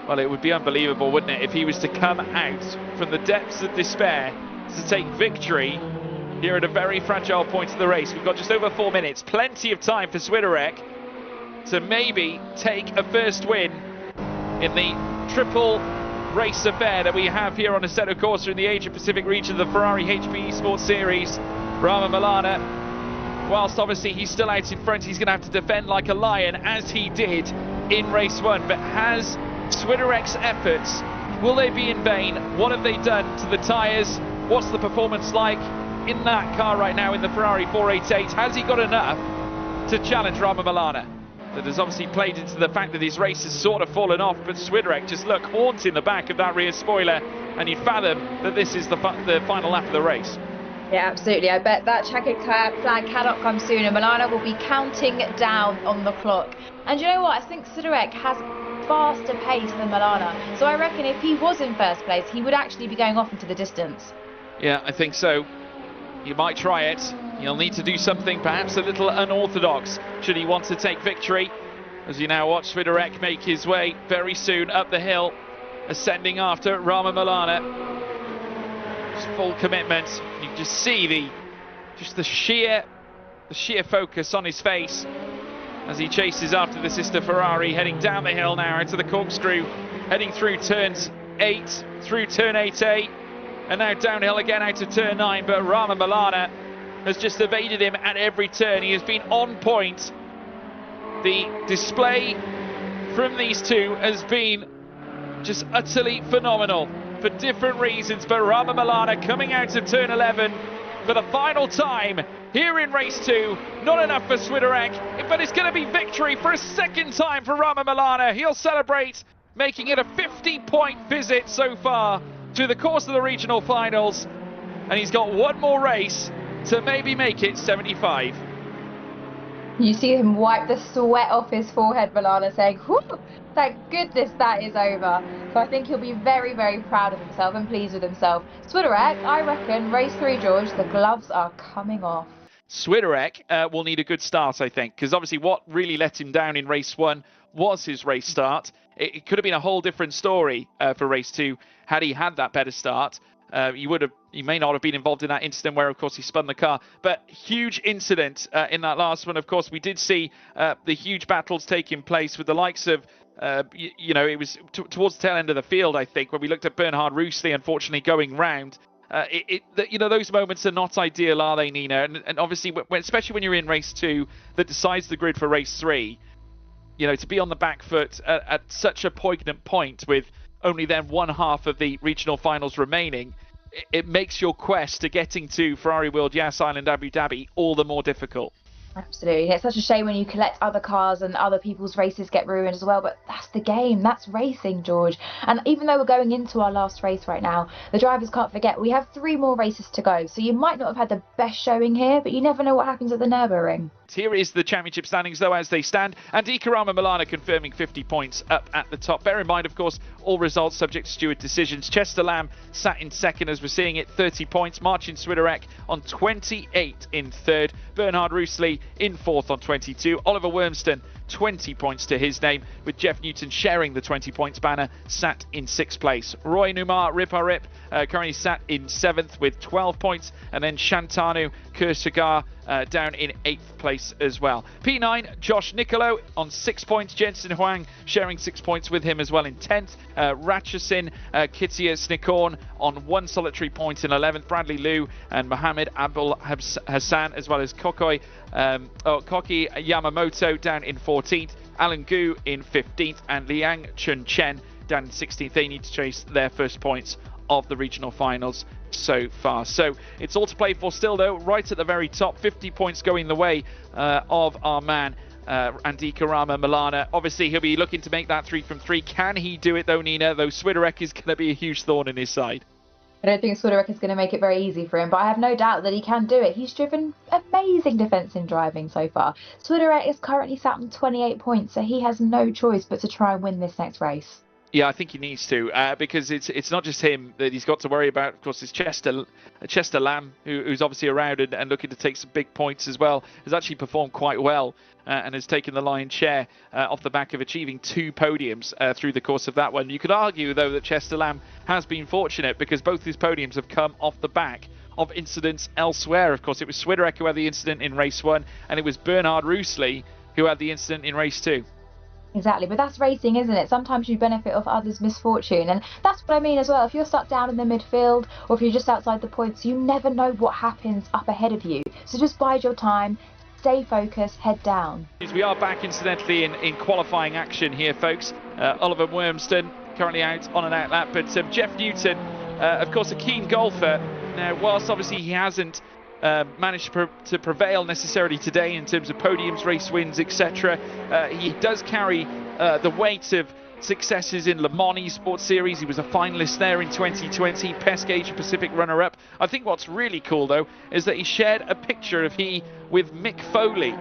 Well, it would be unbelievable, wouldn't it, if he was to come out from the depths of despair to take victory here at a very fragile point of the race. We've got just over 4 minutes, plenty of time for Swiderek to maybe take a first win in the triple race affair that we have here on Assetto Corsa in the Asia Pacific region of the Ferrari HP Esports Series. Rama Milana, whilst obviously he's still out in front, he's going to have to defend like a lion, as he did in race 1. But has Swiderek's efforts, will they be in vain? What have they done to the tyres? What's the performance like in that car right now in the Ferrari 488? Has he got enough to challenge Rama Milana? That has obviously played into the fact that his race has sort of fallen off, but Swiderek just look haunting the back of that rear spoiler, and you fathom that this is the final lap of the race. Yeah, absolutely. I bet that checkered flag cannot come sooner. Milana will be counting down on the clock. And you know what? I think Swiderek has faster pace than Milana. So I reckon if he was in first place, he would actually be going off into the distance. Yeah, I think so. He might try it. He'll need to do something perhaps a little unorthodox should he want to take victory. As you now watch Swiderek make his way very soon up the hill, ascending after Rama Milana. Just full commitment. You can just see the sheer focus on his face as he chases after the sister Ferrari, heading down the hill now into the corkscrew, heading through turns 8, through turn 8A, and now downhill again out of turn 9. But Rama Milana has just evaded him at every turn. He has been on point. The display from these two has been just utterly phenomenal for different reasons. But Rama Milana coming out of turn 11 for the final time here in race 2. Not enough for Swiderek, but it's going to be victory for a second time for Rama Milana. He'll celebrate, making it a 50-point visit so far through the course of the regional finals, and he's got one more race to maybe make it 75. You see him wipe the sweat off his forehead, Milana, saying, whew, thank goodness that is over. So I think he'll be very, very proud of himself and pleased with himself. Swiderek, I reckon, race 3, George, the gloves are coming off. Swiderek will need a good start, I think, because obviously what really let him down in race 1 was his race start. It could have been a whole different story for race 2 had he had that better start. He may not have been involved in that incident where, of course, he spun the car. But huge incident in that last one. Of course, we did see the huge battles taking place with the likes of, it was towards the tail end of the field, I think, when we looked at Bernhard Roosli, unfortunately, going round. Those moments are not ideal, are they, Nina? And obviously, especially when you're in race 2 that decides the grid for race 3, to be on the back foot at such a poignant point with only then one half of the regional finals remaining, it makes your quest to getting to Ferrari World Yas Island Abu Dhabi all the more difficult. Absolutely. It's such a shame when you collect other cars and other people's races get ruined as well, but that's the game. That's racing, George. And even though we're going into our last race right now, the drivers can't forget we have 3 more races to go. So you might not have had the best showing here, but you never know what happens at the Nürburgring. Here is the championship standings, though, as they stand. And Ikarama Milana confirming 50 points up at the top. Bear in mind, of course, all results subject to steward decisions. Chester Lamb sat in second, as we're seeing it, 30 points. Marcin Swiderek on 28 in third. Bernhard Roosli in fourth on 22. Oliver Wormston, 20 points to his name, with Jeff Newton sharing the 20 points banner, sat in 6th place. Roy Numar Rip currently sat in 7th with 12 points, and then Shantanu Kursagar down in 8th place as well. P9, Josh Nicolo on 6 points. Jensen Huang sharing 6 points with him as well in 10th. Ratchasin Kitia Snikorn on 1 solitary point in 11th. Bradley Liu and Mohammed Abul Hassan, as well as Koki Yamamoto down in 14th. Alan Gu in 15th, and Liang Chun Chen down in 16th. They need to chase their first points of the regional finals so far. So it's all to play for still, though, right at the very top. 50 points going the way of our man Ikarama Milana. Obviously, he'll be looking to make that 3 from 3. Can he do it, though, Nina? Though Swiderek is going to be a huge thorn in his side. I don't think Swiderek is going to make it very easy for him, but I have no doubt that he can do it. He's driven amazing defensive driving so far. Swiderek is currently sat on 28 points, so he has no choice but to try and win this next race. Yeah, I think he needs to, because it's not just him that he's got to worry about. Of course, it's Chester Lamb, who's obviously around and looking to take some big points as well. Has actually performed quite well and has taken the lion's share off the back of achieving 2 podiums through the course of that one. You could argue, though, that Chester Lamb has been fortunate because both his podiums have come off the back of incidents elsewhere. Of course, it was Swiderek who had the incident in race 1, and it was Bernhard Roosli who had the incident in race 2. Exactly, but that's racing, isn't it? Sometimes you benefit off others' misfortune, and that's what I mean as well. If you're stuck down in the midfield, or if you're just outside the points, you never know what happens up ahead of you. So just bide your time, stay focused, head down. We are back, incidentally, in qualifying action here, folks. Oliver Wormston currently out on an outlap, but Jeff Newton, of course, a keen golfer. Now, whilst obviously he hasn't managed to prevail necessarily today in terms of podiums, race wins, etc. He does carry the weight of successes in Le Mans Esports Series. He was a finalist there in 2020, PESC Asia Pacific runner-up. I think what's really cool, though, is that he shared a picture of he with Mick Foley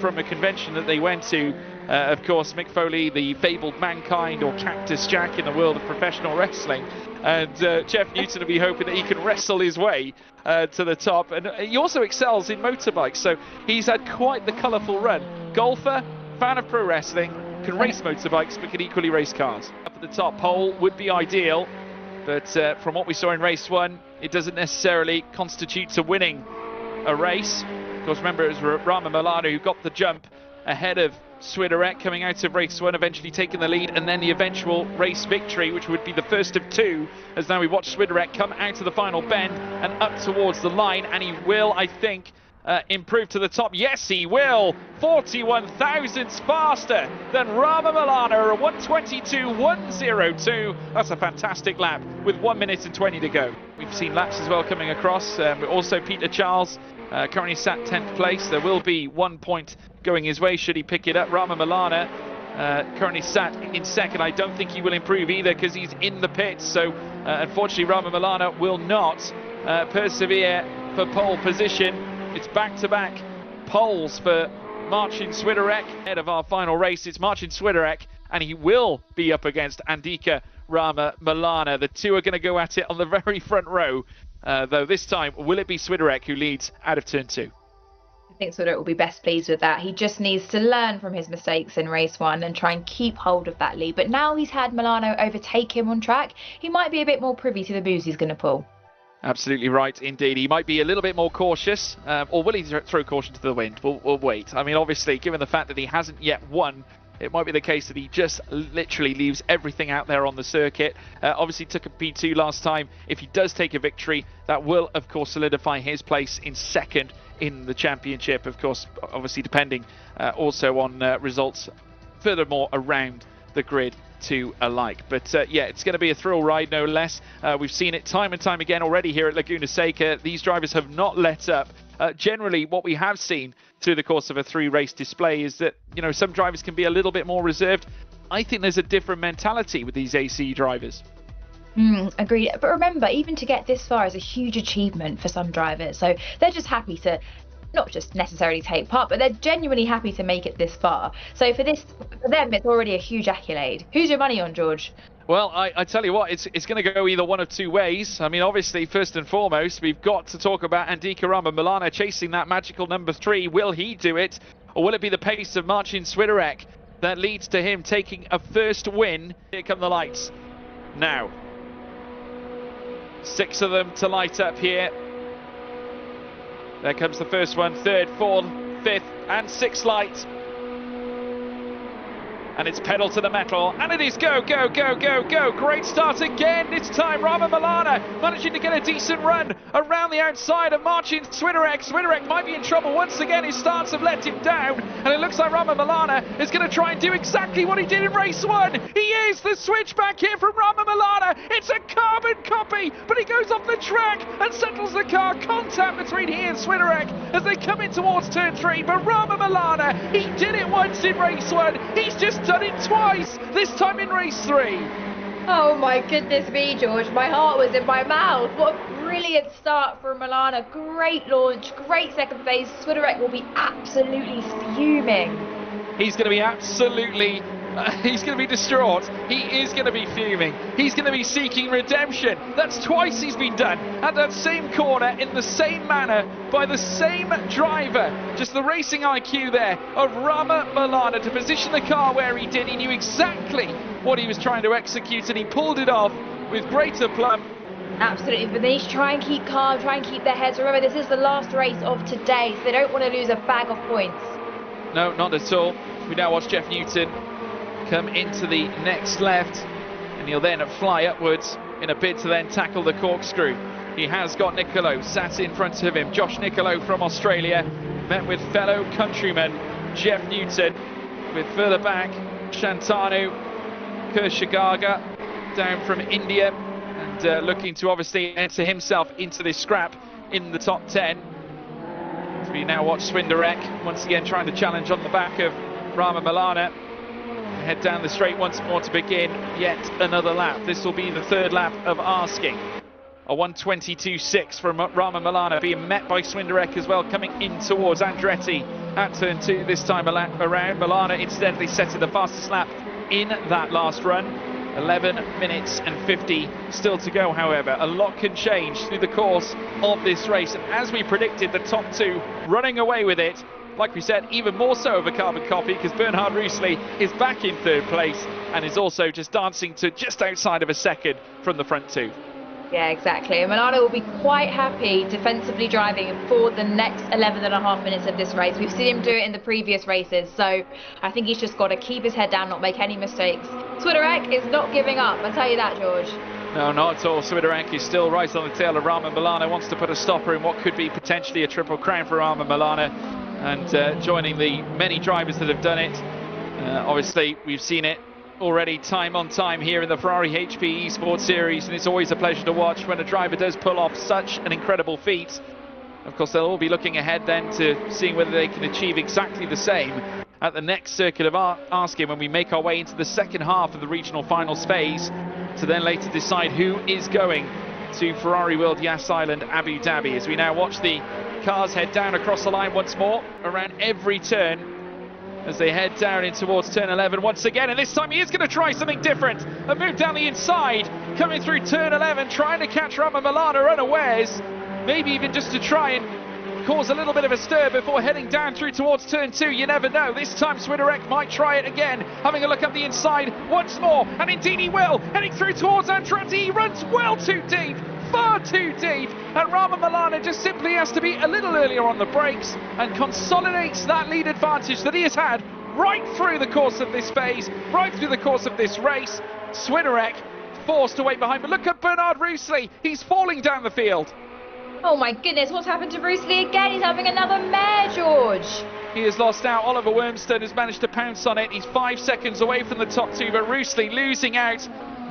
from a convention that they went to. Of course, Mick Foley, the fabled Mankind, or Cactus Jack in the world of professional wrestling. And Jeff Newton will be hoping that he can wrestle his way to the top. And he also excels in motorbikes, so he's had quite the colourful run. Golfer, fan of pro wrestling, can race motorbikes, but can equally race cars. Up at the top, pole would be ideal, but from what we saw in race 1, it doesn't necessarily constitute to winning a race. Of course, remember, it was Rama Milano who got the jump ahead of Swiderek coming out of race 1, eventually taking the lead, and then the eventual race victory, which would be the first of 2, as now we watch Swiderek come out of the final bend and up towards the line, and he will, I think, improve to the top. Yes, he will. 41 thousandths faster than Rama Milano, 1:22.102. That's a fantastic lap with 1 minute and 20 to go. We've seen laps as well coming across. Also, Peter Charles currently sat 10th place. There will be 1 point going his way should he pick it up. Rama Milana currently sat in second. I don't think he will improve either because he's in the pits. So unfortunately, Rama Milana will not persevere for pole position. It's back-to-back poles for Marcin Swiderek ahead of our final race. It's Marcin Swiderek, and he will be up against Andika Rama Milana. The two are going to go at it on the very front row, though this time, will it be Swiderek who leads out of turn 2? I think Swiderek will be best pleased with that. He just needs to learn from his mistakes in race 1 and try and keep hold of that lead. But now he's had Milano overtake him on track, he might be a bit more privy to the moves he's going to pull. Absolutely right, indeed. He might be a little bit more cautious, or will he throw caution to the wind? We'll wait. I mean, obviously, given the fact that he hasn't yet won, it might be the case that he just literally leaves everything out there on the circuit. Obviously took a P2 last time. If he does take a victory, that will, of course, solidify his place in second in the championship, of course, obviously depending also on results furthermore around the grid too alike. But yeah, it's going to be a thrill ride, no less. We've seen it time and time again already here at Laguna Seca. These drivers have not let up. Generally, what we have seen through the course of a 3-race display is that, you know, some drivers can be a little bit more reserved. I think there's a different mentality with these AC drivers. Agreed. But remember, even to get this far is a huge achievement for some drivers. So they're just happy to not just necessarily take part, but they're genuinely happy to make it this far. So for them, it's already a huge accolade. Who's your money on, George? Well, I tell you what, it's going to go either one of two ways. I mean, obviously, first and foremost, we've got to talk about Andika Rama Milana chasing that magical number 3. Will he do it? Or will it be the pace of Marcin Swiderek that leads to him taking a first win? Here come the lights. Now, 6 of them to light up here. There comes the first one, 3rd, 4th, 5th, and 6th light. And it's pedal to the metal, and it is go, go, go, go, go. Great start again. This time, Rama Milana managing to get a decent run around the outside of Marcin Swiderek. Swiderek might be in trouble once again. His starts have let him down, and it looks like Rama Milana is going to try and do exactly what he did in race 1. He is the switch back here from Rama Milana. It's a carbon copy, but he goes off the track and settles the car. Contact between he and Swiderek as they come in towards turn 3. But Rama Milana, he did it once in race 1. He's just done it twice, this time in race 3. Oh my goodness me, George, my heart was in my mouth. What a brilliant start for Milana. Great launch, great second phase. Swiderek will be absolutely fuming. He's going to be absolutely he's going to be distraught. He is going to be fuming. He's going to be seeking redemption. That's twice he's been done at that same corner in the same manner by the same driver. Just the racing IQ there of Rama Milana to position the car where he did. He knew exactly what he was trying to execute, and he pulled it off with great aplomb. Absolutely, but they need to try and keep calm, try and keep their heads. Remember, this is the last race of today, so they don't want to lose a bag of points. No, not at all. We now watch Jeff Newton come into the next left, and he'll then fly upwards in a bid to then tackle the corkscrew. He has got Nicolo sat in front of him. Josh Nicolo from Australia met with fellow countryman Jeff Newton, with further back Shantanu Kershagaga down from India, and looking to obviously enter himself into this scrap in the top 10. So we now watch Swiderek once again trying to challenge on the back of Rama Milana. Head down the straight once more to begin yet another lap. This will be the 3rd lap of asking. A 1:22.6 from Rama Milana, being met by Swiderek as well, coming in towards Andretti at turn 2 this time around. Milana incidentally setting the fastest lap in that last run. 11 minutes and 50 still to go, however. A lot can change through the course of this race, and as we predicted, the top 2 running away with it. Like we said, even more so of a carbon copy, because Bernhard Rusli is back in 3rd place and is also just dancing to just outside of a second from the front 2. Yeah, exactly. And Milano will be quite happy defensively driving for the next 11.5 minutes of this race. We've seen him do it in the previous races, so I think he's just got to keep his head down, not make any mistakes. Swiderek is not giving up, I'll tell you that, George. No, not at all. Swiderek is still right on the tail of Rama Milana, wants to put a stopper in what could be potentially a triple crown for Rama Milana, and joining the many drivers that have done it. Obviously, we've seen it already time on time here in the Ferrari HP Esports series, and it's always a pleasure to watch when a driver does pull off such an incredible feat. Of course, they'll all be looking ahead then to seeing whether they can achieve exactly the same at the next circuit of asking, when we make our way into the second half of the regional finals phase, to then later decide who is going to Ferrari World Yas Island Abu Dhabi. As we now watch the cars head down across the line once more around every turn as they head down in towards turn 11 once again, and this time he is going to try something different. A move down the inside, coming through turn 11, trying to catch Rama Milana unawares, maybe even just to try and cause a little bit of a stir before heading down through towards turn 2. You never know. This time Swiderek might try it again, having a look up the inside once more, and indeed he will. Heading through towards Andretti, he runs well too deep, far too deep, and Rama Milana just simply has to be a little earlier on the brakes and consolidates that lead advantage that he has had right through the course of this phase, right through the course of this race. Swiderek forced away behind, but look at Bernard Rousselet, he's falling down the field. Oh my goodness, what's happened to Rousselet again? He's having another mare, George. He has lost out. Oliver Wormston has managed to pounce on it. He's 5 seconds away from the top 2, but Rousselet losing out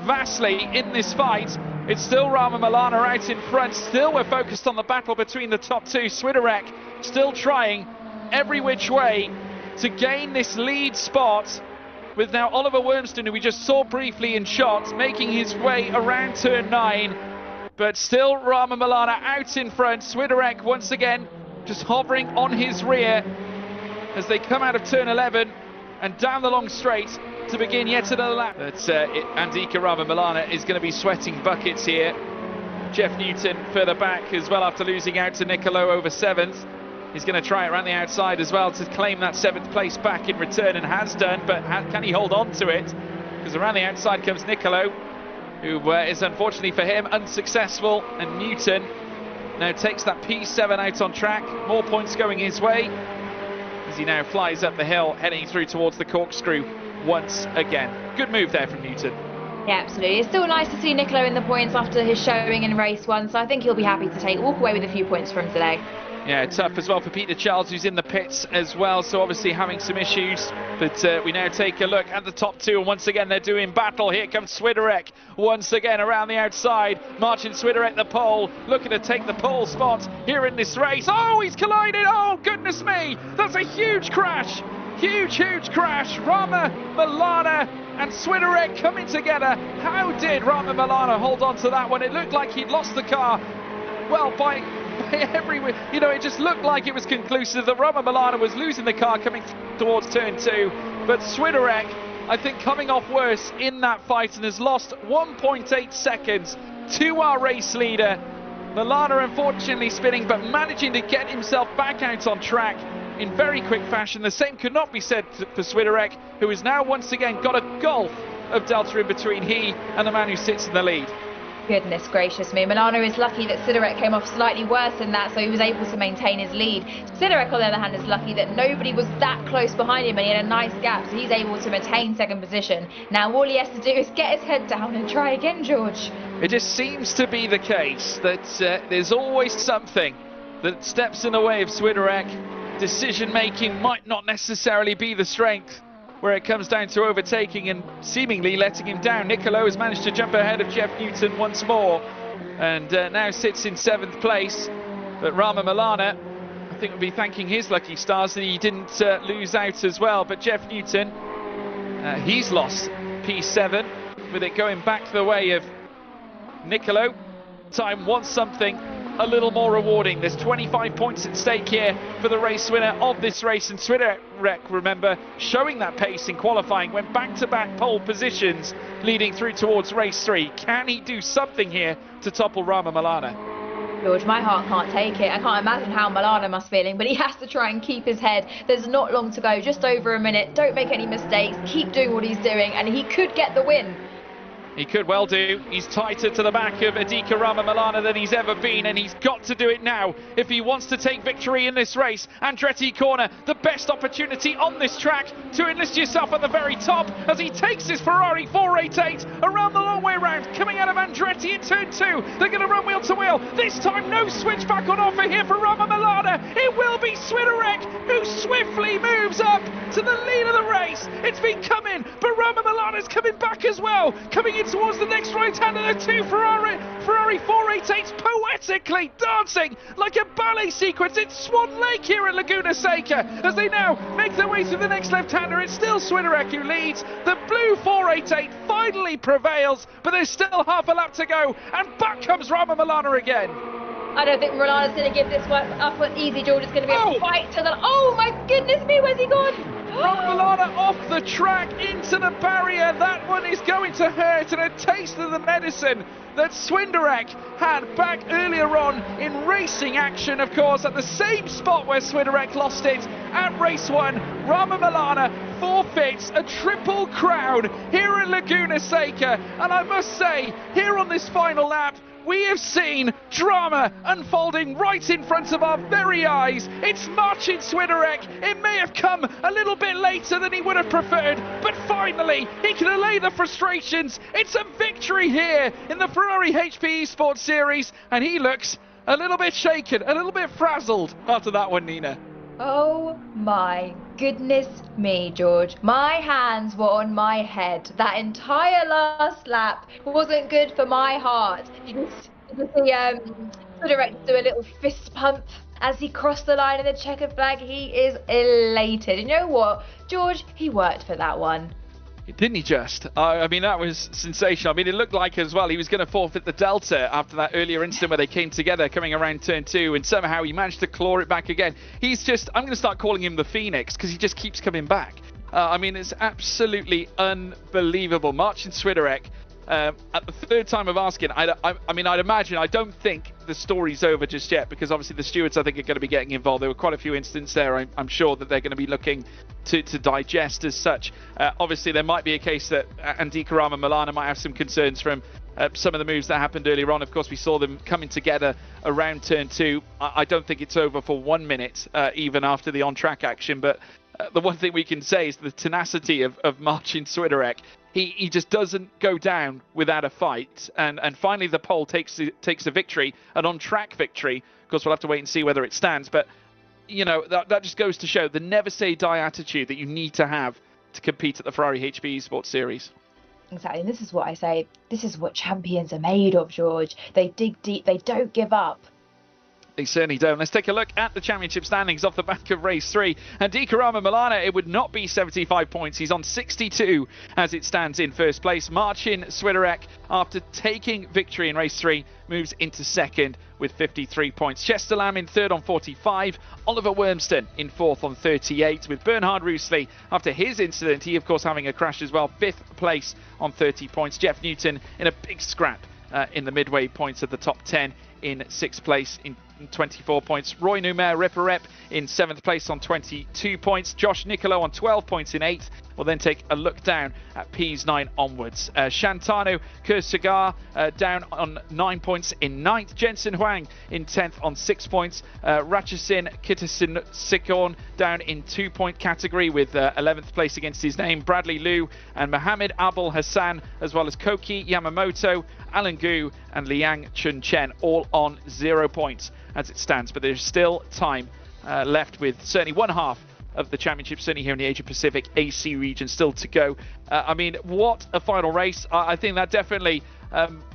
vastly in this fight. It's still Rama Milana out in front. Still we're focused on the battle between the top 2. Swiderek still trying every which way to gain this lead spot, with now Oliver Wormston, who we just saw briefly in shot, making his way around turn 9. But still Rama Milana out in front. Swiderek once again just hovering on his rear as they come out of turn 11 and down the long straight to begin yet another lap. But Andika Rama Milana is going to be sweating buckets here. Jeff Newton further back as well after losing out to Nicolo over 7th. He's going to try it around the outside as well to claim that 7th place back in return, and has done, but can he hold on to it? Because around the outside comes Nicolo, who is unfortunately for him unsuccessful, and Newton now takes that P7 out on track. More points going his way as he now flies up the hill, heading through towards the corkscrew once again. Good move there from Newton. Yeah, absolutely. It's still nice to see Nicolo in the points after his showing in race 1, so I think he'll be happy to walk away with a few points from today. Yeah, tough as well for Peter Charles, who's in the pits as well, so obviously having some issues. But we now take a look at the top 2, and once again they're doing battle. Here comes Swiderek once again around the outside. Martin Swiderek, the pole, looking to take the pole spot here in this race. Oh, he's collided! Oh, goodness me! That's a huge crash! Huge crash! Rama Milana and Swiderek coming together. How did Rama Milana hold on to that one? It looked like he'd lost the car, well, by everywhere. You know, it just looked like it was conclusive that Rama Milana was losing the car coming towards turn 2. But Swiderek, I think, coming off worse in that fight and has lost 1.8 seconds to our race leader. Milana unfortunately spinning, but managing to get himself back out on track in very quick fashion. The same could not be said for Swiderek, who has now once again got a gulf of delta in between he and the man who sits in the lead. Goodness gracious me. Milano is lucky that Swiderek came off slightly worse than that, so he was able to maintain his lead. Swiderek, on the other hand, is lucky that nobody was that close behind him and he had a nice gap, so he's able to maintain 2nd position. Now all he has to do is get his head down and try again, George. It just seems to be the case that there's always something that steps in the way of Swiderek. Decision making might not necessarily be the strength where it comes down to overtaking and seemingly letting him down. Nicolo has managed to jump ahead of Jeff Newton once more, and now sits in 7th place. But Rama Milana, I think, will be thanking his lucky stars that he didn't lose out as well. But Jeff Newton, he's lost P7, with it going back the way of Nicolo. Time wants something a little more rewarding. There's 25 points at stake here for the race winner of this race, and Swiderek, remember, showing that pace in qualifying, went back-to-back pole positions leading through towards race 3. Can he do something here to topple Rama Milana? George, my heart can't take it. I can't imagine how Milana must be feeling, but he has to try and keep his head. There's not long to go, just over a minute. Don't make any mistakes, keep doing what he's doing, and he could get the win. He could well do. He's tighter to the back of Andika Rama Milana than he's ever been, and he's got to do it now if he wants to take victory in this race. Andretti corner, the best opportunity on this track to enlist yourself at the very top as he takes his Ferrari 488 around the long way round, coming out of Andretti in turn 2. They're going to run wheel to wheel. This time no switchback on offer here for Rama Milana. It will be Swiderek who swiftly moves up to the lead of the race. It's been coming, but Rama Milana's coming back as well, coming in towards the next right-hander. The 2 Ferrari 488s poetically dancing like a ballet sequence. It's Swan Lake here at Laguna Seca as they now make their way through the next left-hander. It's still Swiderek who leads. The blue 488 finally prevails, but there's still half a lap to go, and back comes Rama Milana again. I don't think Milana's going to give this one up easy, George. It's going to be a fight to the... Oh my goodness me, where's he gone? Milana off the track into the barrier. That one is going to hurt, and a taste of the medicine that Swinderek had back earlier on in racing action, of course, at the same spot where Swinderek lost it at race 1. Rama Milana forfeits a triple crown here at Laguna Seca, and I must say, here on this final lap, we have seen drama unfolding right in front of our very eyes. It's Marcin Swinderek. It may have come a little bit later than he would have preferred, but finally he can allay the frustrations. It's a victory here in the Ferrari HP Esports Series, and he looks a little bit shaken, a little bit frazzled after that one, Nina. Oh my goodness me, George. My hands were on my head. That entire last lap wasn't good for my heart. You can see Swinderek do a little fist pump as he crossed the line in the checkered flag. He is elated. And you know what, George? He worked for that one. Didn't he just? I mean, that was sensational. I mean, it looked like as well he was going to forfeit the Delta after that earlier incident where they came together coming around turn 2, and somehow he managed to claw it back again. He's just, I'm going to start calling him the Phoenix because he just keeps coming back. I mean, it's absolutely unbelievable. Marcin Swinderek, at the third time of asking, I mean, I'd imagine, I don't think the story's over just yet, because obviously the stewards, I think, are going to be getting involved. There were quite a few incidents there. I'm sure that they're going to be looking to digest as such. Obviously, there might be a case that Andika Rama Milana might have some concerns from some of the moves that happened earlier on. Of course, we saw them coming together around turn 2. I don't think it's over for 1 minute, even after the on-track action. But the one thing we can say is the tenacity of Marcin Swinderek. He just doesn't go down without a fight, and finally the pole takes a victory, an on-track victory. Of course, we'll have to wait and see whether it stands, but you know, that just goes to show the never say die attitude that you need to have to compete at the Ferrari HP Esports Series. Exactly, and this is what I say, this is what champions are made of, George. They dig deep, they don't give up. They certainly don't. Let's take a look at the championship standings off the back of race 3. Andika Rama Milana, it would not be 75 points. He's on 62 as it stands in first place. Marcin Swinderek, after taking victory in race 3, moves into second with 53 points. Chester Lamb in third on 45. Oliver Wormston in fourth on 38, with Bernhard Roosli, after his incident, he of course having a crash as well, fifth place on 30 points. Jeff Newton in a big scrap in the midway points of the top 10 in sixth place in 24 points. Roy Numer Ripperep in 7th place on 22 points. Josh Nicolo on 12 points in 8th. We'll then take a look down at P's 9 onwards. Shantanu Kursagar down on 9 points in 9th. Jensen Huang in 10th on 6 points. Rachasin Kitasikon down in 2-point category with 11th place against his name. Bradley Liu and Mohammed Abul Hassan, as well as Koki Yamamoto, Alan Gu and Liang Chun Chen, all on 0 points as it stands. But there's still time left, with certainly one half of the championship, certainly here in the Asia Pacific AC region, still to go. I mean, what a final race. I think that definitely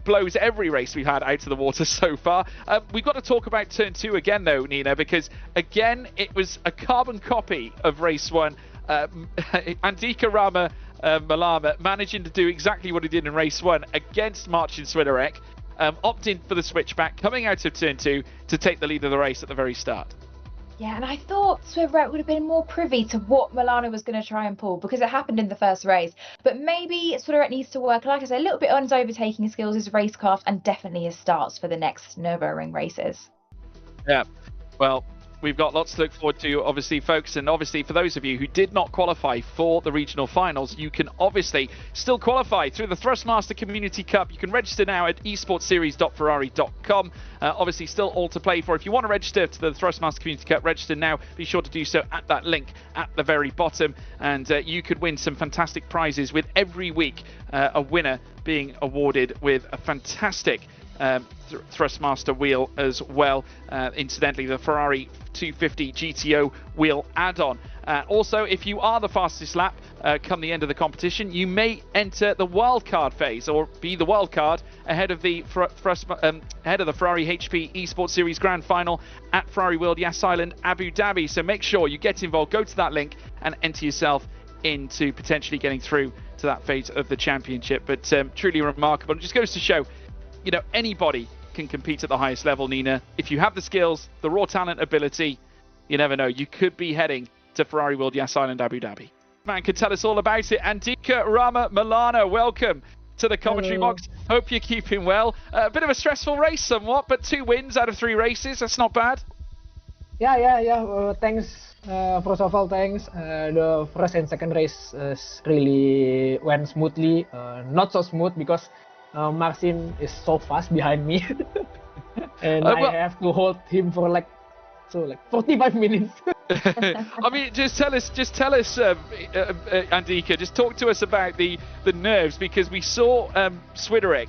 blows every race we've had out of the water so far. We've got to talk about turn 2 again though, Nina, because again it was a carbon copy of race 1. Andika Rama Milana managing to do exactly what he did in race 1 against Marcin Swinderek, opting for the switchback, coming out of turn 2 to take the lead of the race at the very start. Yeah, and I thought Swinderek would have been more privy to what Milana was going to try and pull, because it happened in the first race. But maybe Swinderek needs to work, like I said, a little bit on his overtaking skills, his racecraft, and definitely his starts for the next Nürburgring races. Yeah, well, we've got lots to look forward to, obviously, folks. And obviously, for those of you who did not qualify for the regional finals, you can obviously still qualify through the Thrustmaster Community Cup. You can register now at esportseries.ferrari.com. Obviously, still all to play for. If you want to register to the Thrustmaster Community Cup, register now. Be sure to do so at that link at the very bottom. And you could win some fantastic prizes, with every week a winner being awarded with a fantastic Thrustmaster wheel as well. Incidentally, the Ferrari 250 GTO wheel add-on. Also, if you are the fastest lap come the end of the competition, you may enter the wildcard phase, or be the wildcard ahead of the Ferrari HP Esports Series Grand Final at Ferrari World Yas Island, Abu Dhabi. So make sure you get involved, go to that link and enter yourself into potentially getting through to that phase of the championship. But truly remarkable. It just goes to show, you know, anybody can compete at the highest level, Nina. If you have the skills, the raw talent, ability, you never know. You could be heading to Ferrari World Yas Island Abu Dhabi. Man can tell us all about it. Andika Rama Malana, welcome to the commentary box. Hope you're keeping well. A bit of a stressful race somewhat, but 2 wins out of 3 races. That's not bad. Yeah. Thanks. First of all, thanks. The first and second race really went smoothly. Not so smooth because Marcin is so fast behind me, and I have to hold him for like 45 minutes. I mean, just tell us, Andika, just talk to us about the nerves, because we saw Swiderek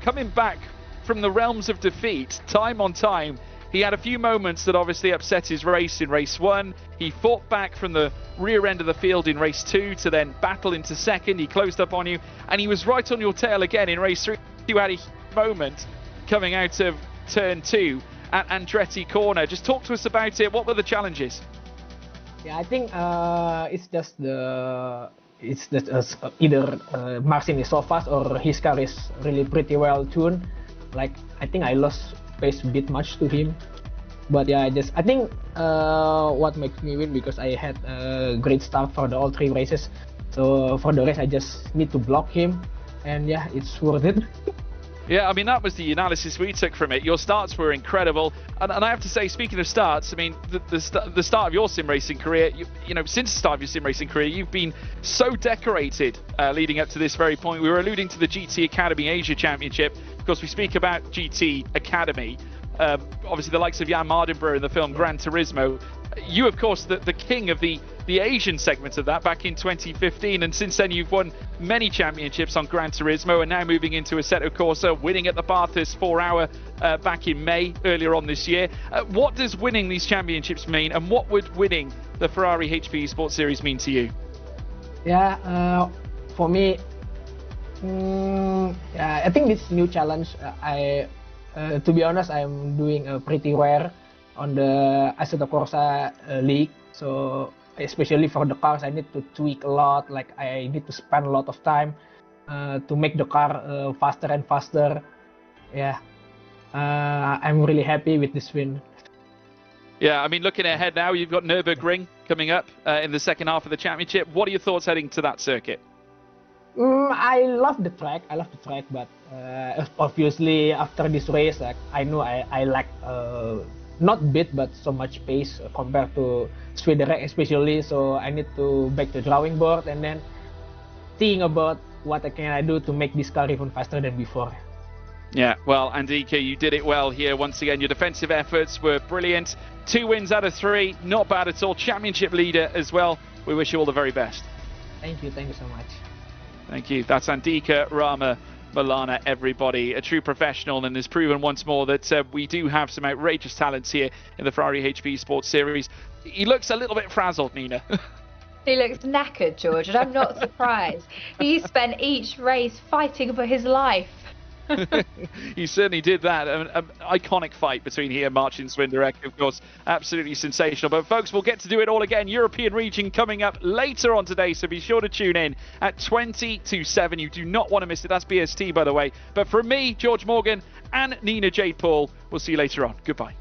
coming back from the realms of defeat time on time. He had a few moments that obviously upset his race in race 1. He fought back from the rear end of the field in race 2 to then battle into second. He closed up on you, and he was right on your tail again in race 3. You had a moment coming out of turn 2 at Andretti corner. Just talk to us about it. What were the challenges? Yeah, I think it's just either Marcin is so fast or his car is really pretty well tuned. Like, I think I lost pace a bit much to him, but yeah, I think what makes me win, because I had a great start for all 3 races. So for the race, I just need to block him, and yeah, it's worth it. Yeah, I mean, that was the analysis we took from it. Your starts were incredible. And I have to say, speaking of starts, I mean, the start of your sim racing career, you know, since the start of your sim racing career, you've been so decorated leading up to this very point. We were alluding to the GT Academy Asia Championship. Of course, we speak about GT Academy. Obviously, the likes of Jan Mardenborough in the film Gran Turismo. You, of course, the king of the Asian segment of that back in 2015, and since then you've won many championships on Gran Turismo, and now moving into Assetto Corsa, winning at the Bathurst 4-hour back in May earlier on this year. What does winning these championships mean, and what would winning the Ferrari HP Esports Series mean to you? Yeah, for me, I think this new challenge, to be honest, I'm doing pretty rare on the Assetto Corsa league. So especially for the cars, I need to tweak a lot. Like, I need to spend a lot of time to make the car faster and faster. Yeah, I'm really happy with this win. Yeah, I mean, looking ahead now, you've got Nürburgring coming up in the second half of the championship. What are your thoughts heading to that circuit? I love the track, but obviously after this race, like, I know I lack not bit, but so much pace compared to Swiderek especially. So I need to back to drawing board and then think about what can I do to make this car even faster than before. Yeah, well, Andika, you did it well here. Once again, your defensive efforts were brilliant. 2 wins out of 3, not bad at all. Championship leader as well. We wish you all the very best. Thank you so much. Thank you. That's Andika Rama Malana, everybody. A true professional, and has proven once more that we do have some outrageous talents here in the Ferrari HP Esports Series. He looks a little bit frazzled, Nina. He looks knackered, George, and I'm not surprised. He spent each race fighting for his life. He certainly did that. An iconic fight between he and Marcin Swiderek, of course, absolutely sensational. But folks, we'll get to do it all again. European region coming up later on today, so be sure to tune in at 20 to 7. You do not want to miss it. That's BST, by the way. But from me, George Morgan, and Nina Jade Paul, we'll see you later on. Goodbye.